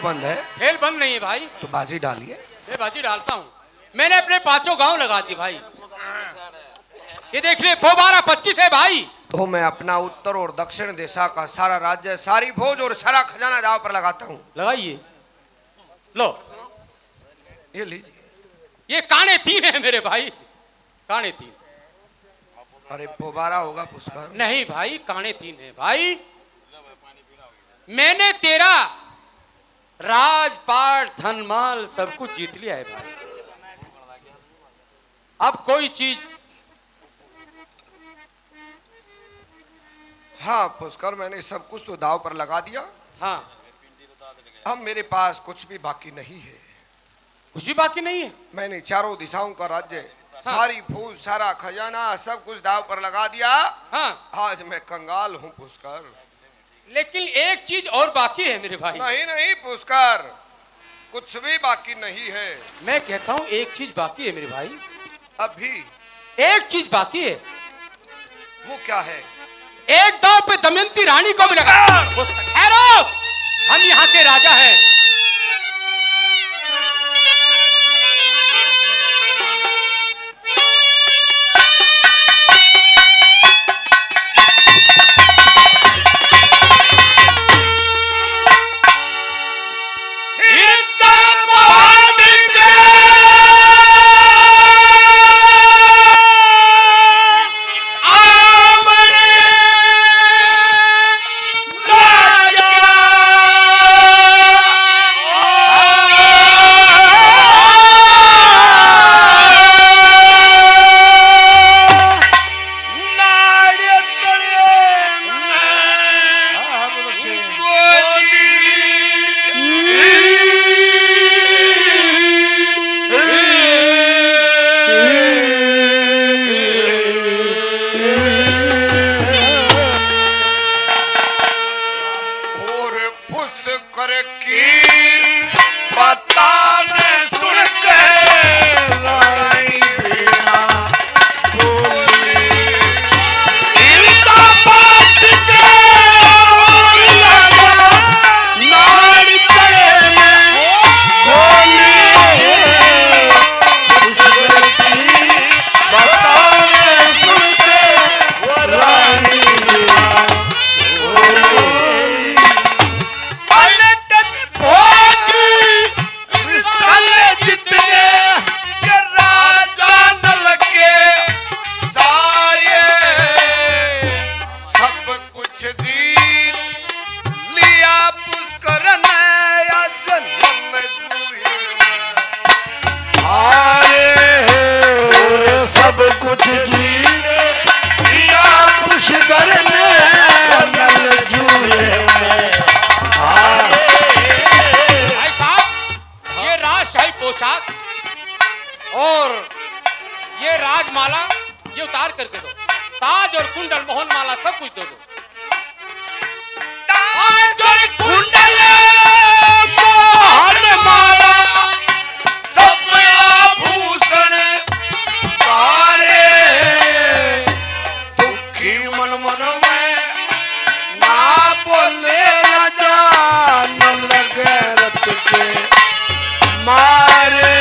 बंद है? खेल बंद नहीं है भाई। तो बाजी डालिए। मैं बाजी डालता हूँ। मैंने अपने 5 गांव लगा दिए भाई। ये देख ले 12-25 है भाई। तो मैं अपना उत्तर और दक्षिण दिशा का सारा राज्य, सारी फौज और सारा खजाना दाव पर लगाता हूँ। लगाइए। लो ये लीजिए। ये काने 3 है मेरे भाई, काने 3। अरे पोबारा होगा पुष्कर। नहीं भाई, काने 3 है भाई। मैंने तेरा राजपाट धनमाल सब कुछ जीत लिया है भाई। अब कोई चीज। हाँ पुष्कर, मैंने सब कुछ तो दाव पर लगा दिया। हाँ, अब मेरे पास कुछ भी बाकी नहीं है। कुछ भी बाकी नहीं है। मैंने चारों दिशाओं का राज्य, सारी फौज, सारा खजाना, सब कुछ दाव पर लगा दिया। हाँ, आज मैं कंगाल हूँ पुष्कर। लेकिन एक चीज और बाकी है मेरे भाई। नहीं नहीं पुष्कर, कुछ भी बाकी नहीं है। मैं कहता हूँ एक चीज बाकी है मेरे भाई। अभी एक चीज बाकी है। वो क्या है? एक दांव पे दमयंती रानी को भी लगा। ठहरो, हम यहाँ के राजा हैं। और ये राजमाला ये उतार करके दो। ताज और कुंडल मोहन माला सब कुछ दो। ताज और कुंडल मोहन माला सब आभूषण तारे, दुखी मन मन में ना बोले राजा, न लगे रत के मारे।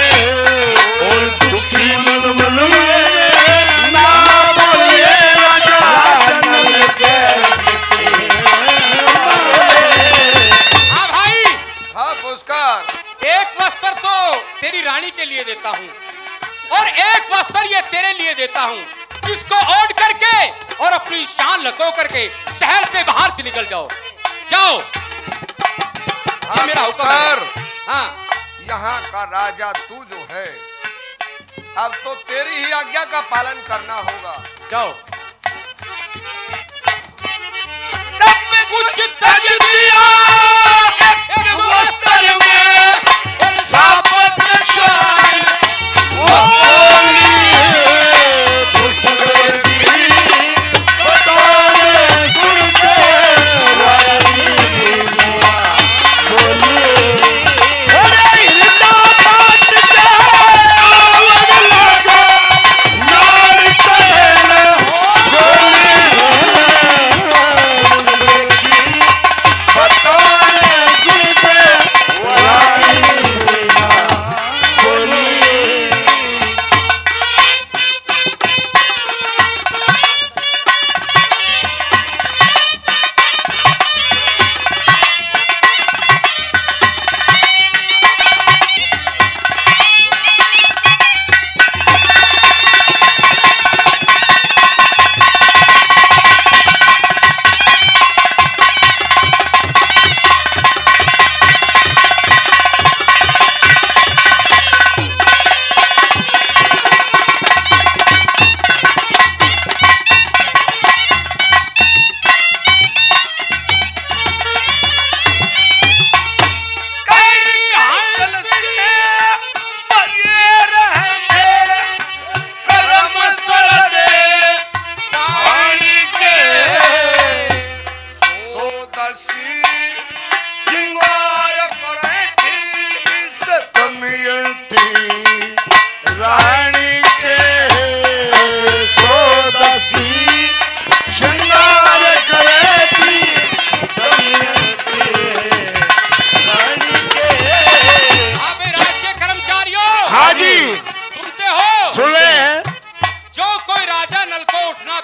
और दुखी मन मन में ना बोले राजा, न लगे रत के मारे। हाँ भाई, हाँ पुष्कर, एक वस्त्र तो तेरी रानी के लिए देता हूँ और एक वस्त्र ये तेरे लिए देता हूँ। इसको ओढ़ करके और अपनी शान लको करके शहर से बाहर से निकल जाओ। जाओ। ये मेरा हुक्म है। हाँ, यहाँ का राजा तू जो है, अब तो तेरी ही आज्ञा का पालन करना होगा। जाओ। सब कुछ तज दिया एक वस्त्र में, और सापत शान बोली दुश्मन की बताने सुनते वाली बोली। अरे हिरना बात के आग लगा, नार चैन बोली बताने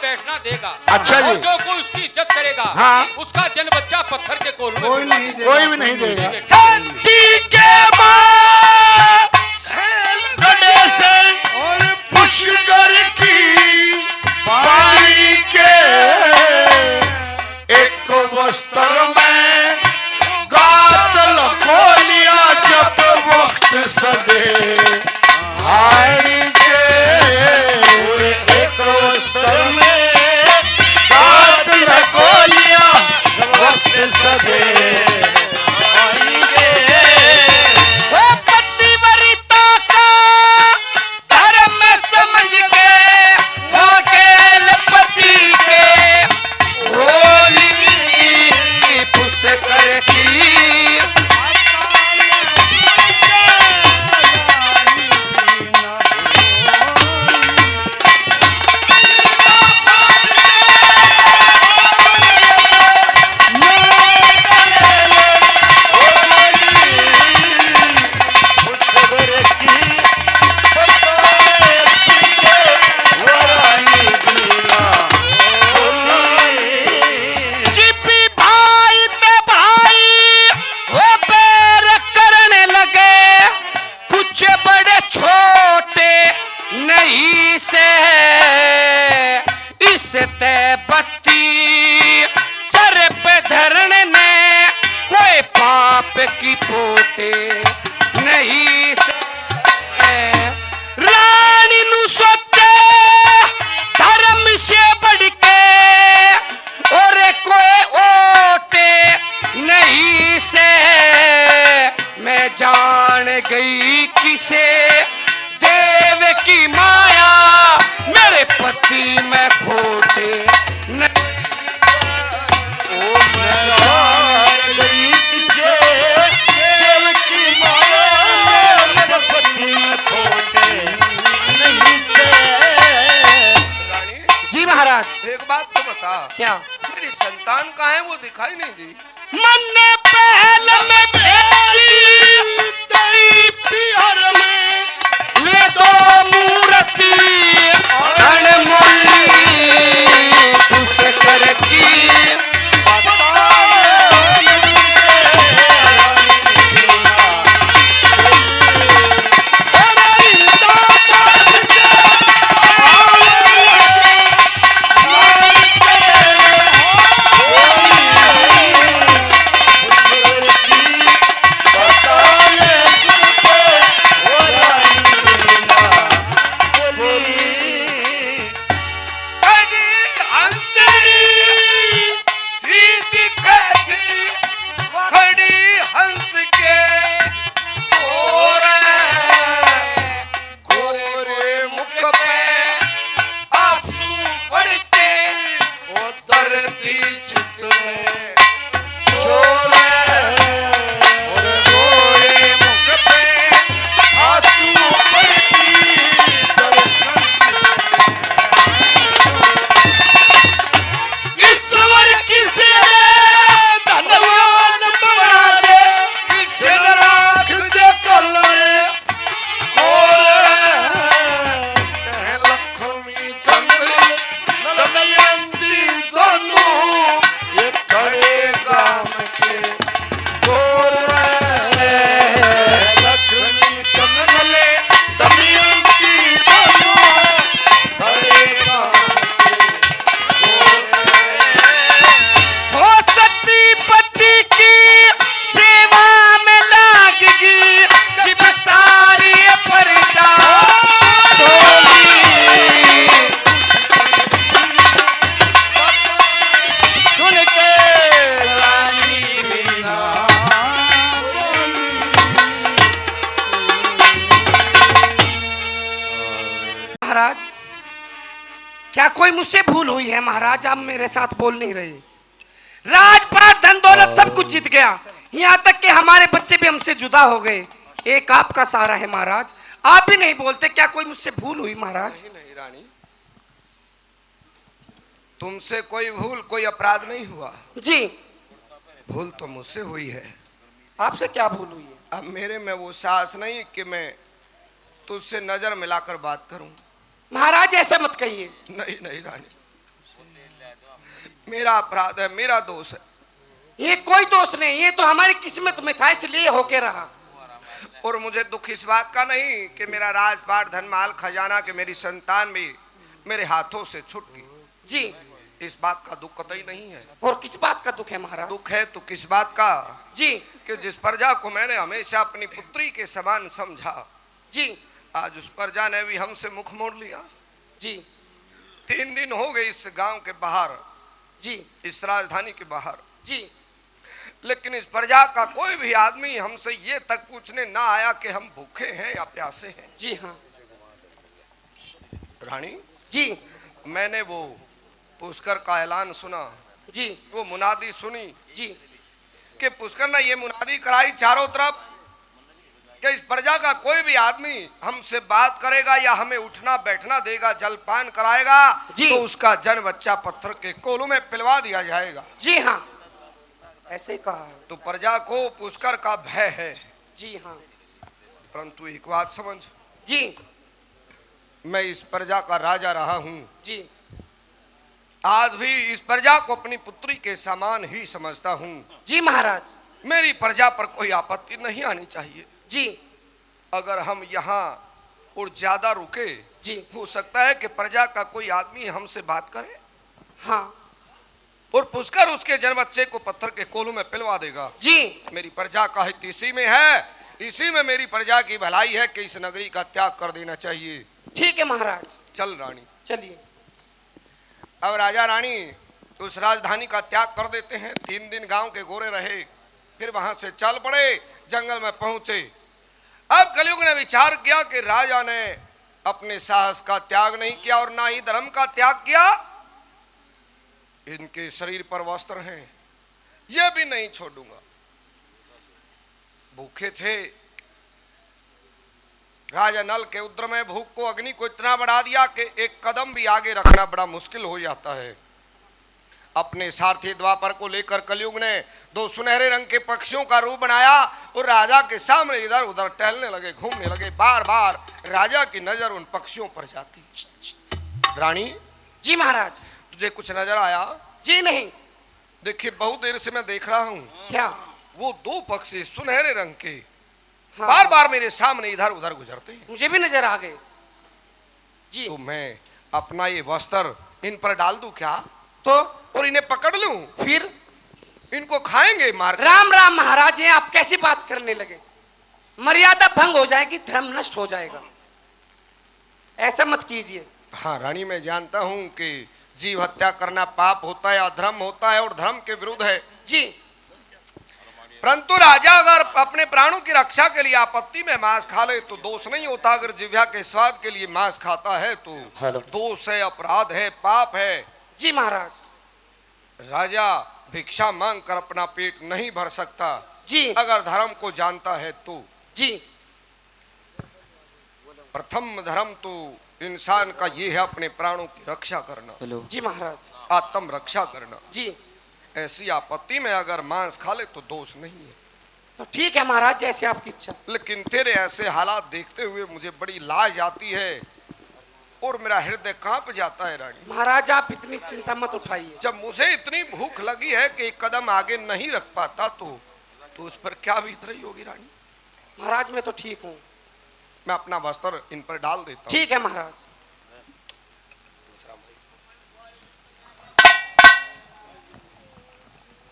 बैठना देगा। अच्छा जी। और जो कोई उसकी इज्जत करेगा, हाँ। उसका जन बच्चा पत्थर के कोल में कोई घुमा नहीं देगा। कोई भी नहीं देगा। शांति के बाद गड्ढे से और पुष्कर की पानी के एक वस्त्र में गातल को लिया जब वक्त सदे हारी के एक वस्त्र में गातल को लिया जब वक्त सदे हारी के पतिव्रता का धर्म समझ के अकेल पति के होली पुष्कर की चिपी भाई ते भाई वो पैर करने लगे कुछ बड़े छोटे नहीं से इस ते बत्ती सर पे धरने ने कोई पाप की पोटे नहीं से रानी नु सोचे धर्म से बढ़ के और कोई ओटे नहीं से मैं जान गई किसे देव की माया मेरे पति में खोटे नहीं रानी, जी महाराज। एक बात तो बता, क्या? मेरी संतान कहाँ है? वो दिखाई नहीं दी। मन ने पहल में भेजी तेरी प्यार में वे दो मूर्ति अनमोली पुष्कर की महाराज, क्या कोई मुझसे भूल हुई है महाराज? आप मेरे साथ बोल नहीं रहे। राजपाट धन दौलत सब कुछ जीत गया, यहाँ तक कि हमारे बच्चे भी हमसे जुदा हो गए। एक आपका सहारा है महाराज, आप भी नहीं बोलते। क्या कोई मुझसे भूल हुई महाराज? नहीं नहीं रानी, तुमसे कोई भूल, कोई अपराध नहीं हुआ। जी। भूल तो मुझसे हुई है। आपसे क्या भूल हुई है? अब मेरे में वो साहस नहीं कि मैं तुझसे नजर मिलाकर बात करूं। महाराज ऐसा मत कहिए। नहीं नहीं रानी, मेरा अपराध है, मेरा दोष है। ये कोई दोष नहीं, ये तो हमारी किस्मत में था इसलिए होके रहा। और मुझे दुख इस बात का नहीं कि मेरा राजपाट धनमाल खजाना के मेरी संतान भी मेरे हाथों से छूट गई। जी, इस बात का दुख कतई नहीं है। और किस बात का दुख है महाराज? दुख है तो किस बात का जी कि जिस प्रजा को मैंने हमेशा अपनी पुत्री के समान समझा, जी आज उस प्रजा ने भी हमसे मुख मोड़ लिया। जी 3 दिन हो गए इस गांव के बाहर, जी इस राजधानी के बाहर, जी लेकिन इस प्रजा का कोई भी आदमी हमसे ये तक पूछने ना आया कि हम भूखे हैं या प्यासे हैं। जी हाँ रानी जी मैंने वो पुष्कर का ऐलान सुना, जी वो मुनादी सुनी जी कि पुष्कर ने ये मुनादी कराई चारों तरफ कि इस प्रजा का कोई भी आदमी हमसे बात करेगा या हमें उठना बैठना देगा, जलपान कराएगा जी। तो उसका जन बच्चा पत्थर के कोलू में पिलवा दिया जाएगा। जी हाँ, ऐसे ही कहा है। तो प्रजा को पुष्कर का भय है। जी हाँ परंतु एक बात समझ, जी मैं इस प्रजा का राजा रहा हूं, जी आज भी इस प्रजा को अपनी पुत्री के समान ही समझता हूं। जी महाराज। मेरी प्रजा पर कोई आपत्ति नहीं आनी चाहिए। जी अगर हम यहाँ और ज्यादा रुके, जी हो सकता है कि प्रजा का कोई आदमी हमसे बात करे हाँ और पुष्कर उसके जन बच्चे को पत्थर के कोलू में पिलवा देगा। जी मेरी प्रजा का हित इसी में है, इसी में मेरी प्रजा की भलाई है कि इस नगरी का त्याग कर देना चाहिए। ठीक है महाराज, चल रानी। चलिए। अब राजा रानी उस राजधानी का त्याग कर देते हैं। 3 दिन गांव के गोरे रहे, फिर वहां से चल पड़े, जंगल में पहुंचे। अब कलयुग ने विचार किया कि राजा ने अपने साहस का त्याग नहीं किया और ना ही धर्म का त्याग किया। इनके शरीर पर वस्त्र हैं, यह भी नहीं छोड़ूंगा। भूखे थे, राजा नल के उद्र में भूख को अग्नि को इतना बढ़ा दिया कि एक कदम भी आगे रखना बड़ा मुश्किल हो जाता है। अपने सारथी द्वापर को लेकर कलयुग ने 2 सुनहरे रंग के पक्षियों का रूप बनाया और राजा के सामने इधर उधर टहलने लगे, घूमने लगे। बार बार राजा की नजर उन पक्षियों पर जाती। रानी जी महाराज। तुझे कुछ नजर आया? जी नहीं। देखिए बहुत देर से मैं देख रहा हूँ, क्या? वो 2 पक्षी सुनहरे रंग के हाँ, बार बार मेरे सामने इधर उधर गुजरते हैं। मुझे भी नजर आ गए। जी तो मैं अपना ये वस्त्र इन पर डाल दूं क्या तो और इन्हें पकड़ लूं? फिर? इनको खाएंगे मार। राम राम महाराज, ये आप कैसी बात करने लगे? मर्यादा भंग हो जाएगी, धर्म नष्ट हो जाएगा, ऐसा मत कीजिए। हाँ रानी, मैं जानता हूं कि जीव हत्या करना पाप होता है, अधर्म होता है और धर्म के विरुद्ध है। जी परंतु राजा अगर अपने प्राणों की रक्षा के लिए आपत्ति में मांस खा ले तो दोष नहीं होता। अगर जिह्वा के स्वाद के लिए मांस खाता है तो दोष है, अपराध है, पाप है। जी महाराज। राजा भिक्षा मांग कर अपना पेट नहीं भर सकता, जी अगर धर्म को जानता है तो। जी प्रथम धर्म तो इंसान का ये है अपने प्राणों की रक्षा करना। जी महाराज। आत्म रक्षा करना। जी ऐसी आपत्ति में अगर मांस खा ले तो दोष नहीं है। तो ठीक है महाराज, जैसे आपकी इच्छा। लेकिन तेरे ऐसे हालात देखते हुए मुझे बड़ी लाज आती है और मेरा हृदय कांप जाता है रानी। महाराज आप इतनी चिंता मत उठाइए। जब मुझे इतनी भूख लगी है कि एक कदम आगे नहीं रख पाता तो उस पर क्या बीत रही होगी रानी? महाराज मैं तो ठीक हूँ। मैं अपना वस्त्र इन पर डाल देता हूँ। ठीक है महाराज।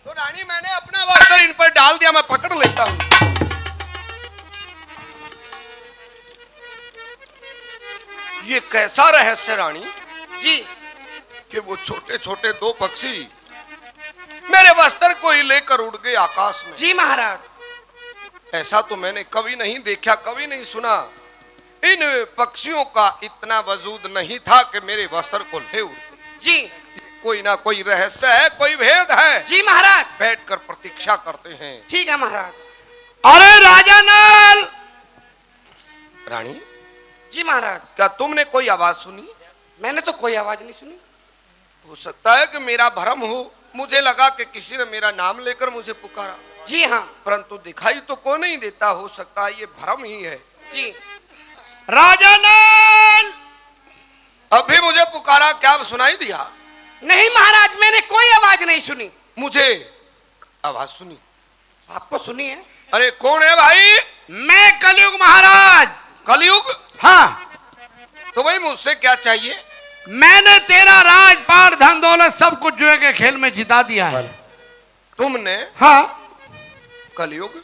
तो रानी मैंने अपना वस्त्र इन पर डाल दिया, मैं पकड़ लेता हूँ। ये कैसा रहस्य रानी जी कि वो छोटे छोटे 2 पक्षी मेरे वस्त्र को ही लेकर उड़ गए आकाश में। जी महाराज। ऐसा तो मैंने कभी नहीं देखा, कभी नहीं सुना। इन पक्षियों का इतना वजूद नहीं था कि मेरे वस्त्र को ले उड़ते। जी कोई ना कोई रहस्य है, कोई भेद है। जी महाराज। बैठकर प्रतीक्षा करते हैं। ठीक है महाराज। अरे राजा नल! रानी जी महाराज। क्या तुमने कोई आवाज सुनी? मैंने तो कोई आवाज नहीं सुनी। हो सकता है कि मेरा भ्रम हो, मुझे लगा कि किसी ने मेरा नाम लेकर मुझे पुकारा। जी हाँ। परंतु दिखाई तो को नहीं देता, हो सकता है ये भ्रम ही है। जी राजा नल! अभी मुझे पुकारा, क्या सुनाई दिया? नहीं महाराज, मैंने कोई आवाज नहीं सुनी। मुझे आवाज सुनी। आपको सुनी है? अरे कौन है भाई? मैं कलयुग महाराज। कलयुग? हाँ, तो भाई मुझसे क्या चाहिए? मैंने तेरा राजपाट धन दौलत सब कुछ जुए के खेल में जिता दिया है। तुमने? हाँ। कलयुग,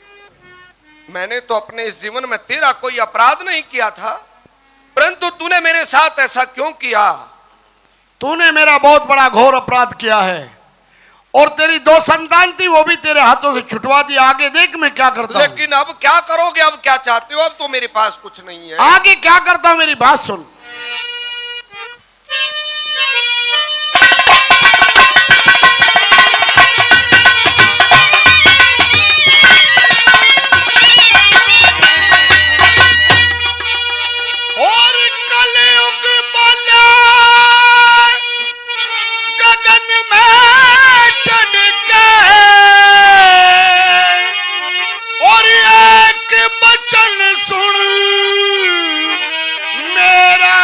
मैंने तो अपने इस जीवन में तेरा कोई अपराध नहीं किया था, परंतु तूने मेरे साथ ऐसा क्यों किया? तूने मेरा बहुत बड़ा घोर अपराध किया है और तेरी 2 संतान थी, वो भी तेरे हाथों से छुटवा दी। आगे देख मैं क्या करता हूं। लेकिन अब क्या करोगे? अब क्या चाहते हो? अब तो मेरे पास कुछ नहीं है। आगे क्या करता हूं मेरी बात सुन। और कलयुग बोला गगन में चढ़ के, और एक बचन सुन मेरा,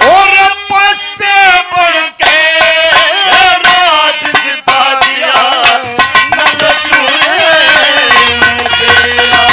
और पस से बढ़ के राज जिता दिया नल जुए में तेरा।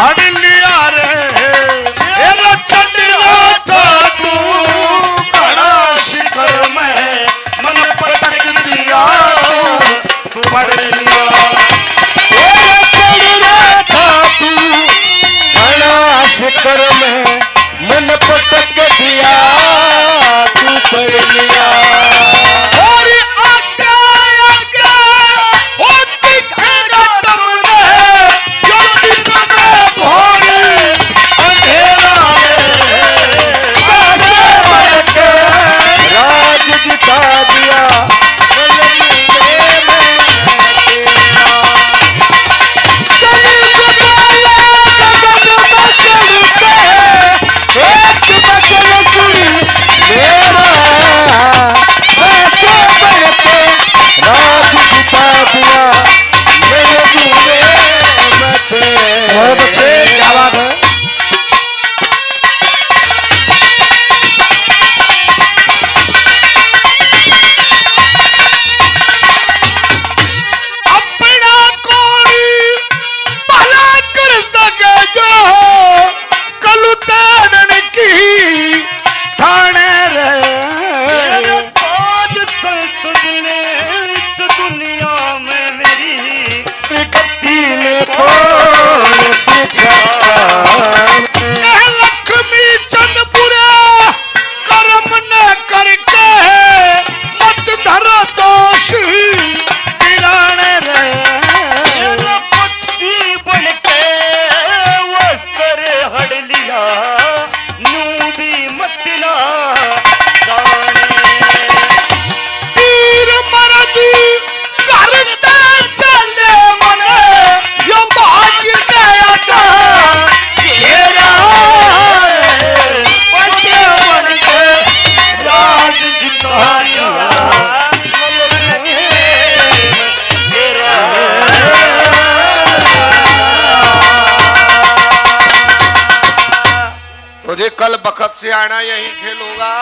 हड़ लिया रे मेरा चटना था तू बड़ा शिखर में मन पटक दिया तू पढ़ लिया चढ़ना था तू बड़ा शिखर में मन पटक दिया तू पढ़ लिया और आगे आगे वो दिखेगा तुमने जो दिन में भोर अंधेरा कैसे बढ़ के राज जिता दिया बहुत अच्छे, क्या बात है। अपना कोई भला कर सके जो कलु तारण की ठाणे रे साध संत ने इस दुनिया में मेरी विपत्ति में कौन पूछा लक्ष्मी चंद बुरा कर्म न करके मत धरो दोष गिराने रे पक्षी बन के वस्त्र हड़ लिया नू भी मत ना जाने तीर मरद करते चले मने यो भाग्य गया था घेरा पक्षी बन के राज जिता दिया तुझे कल बखत से आना यही खेल होगा।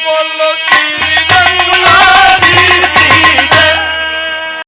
बोलो श्री गंगा जी की जय।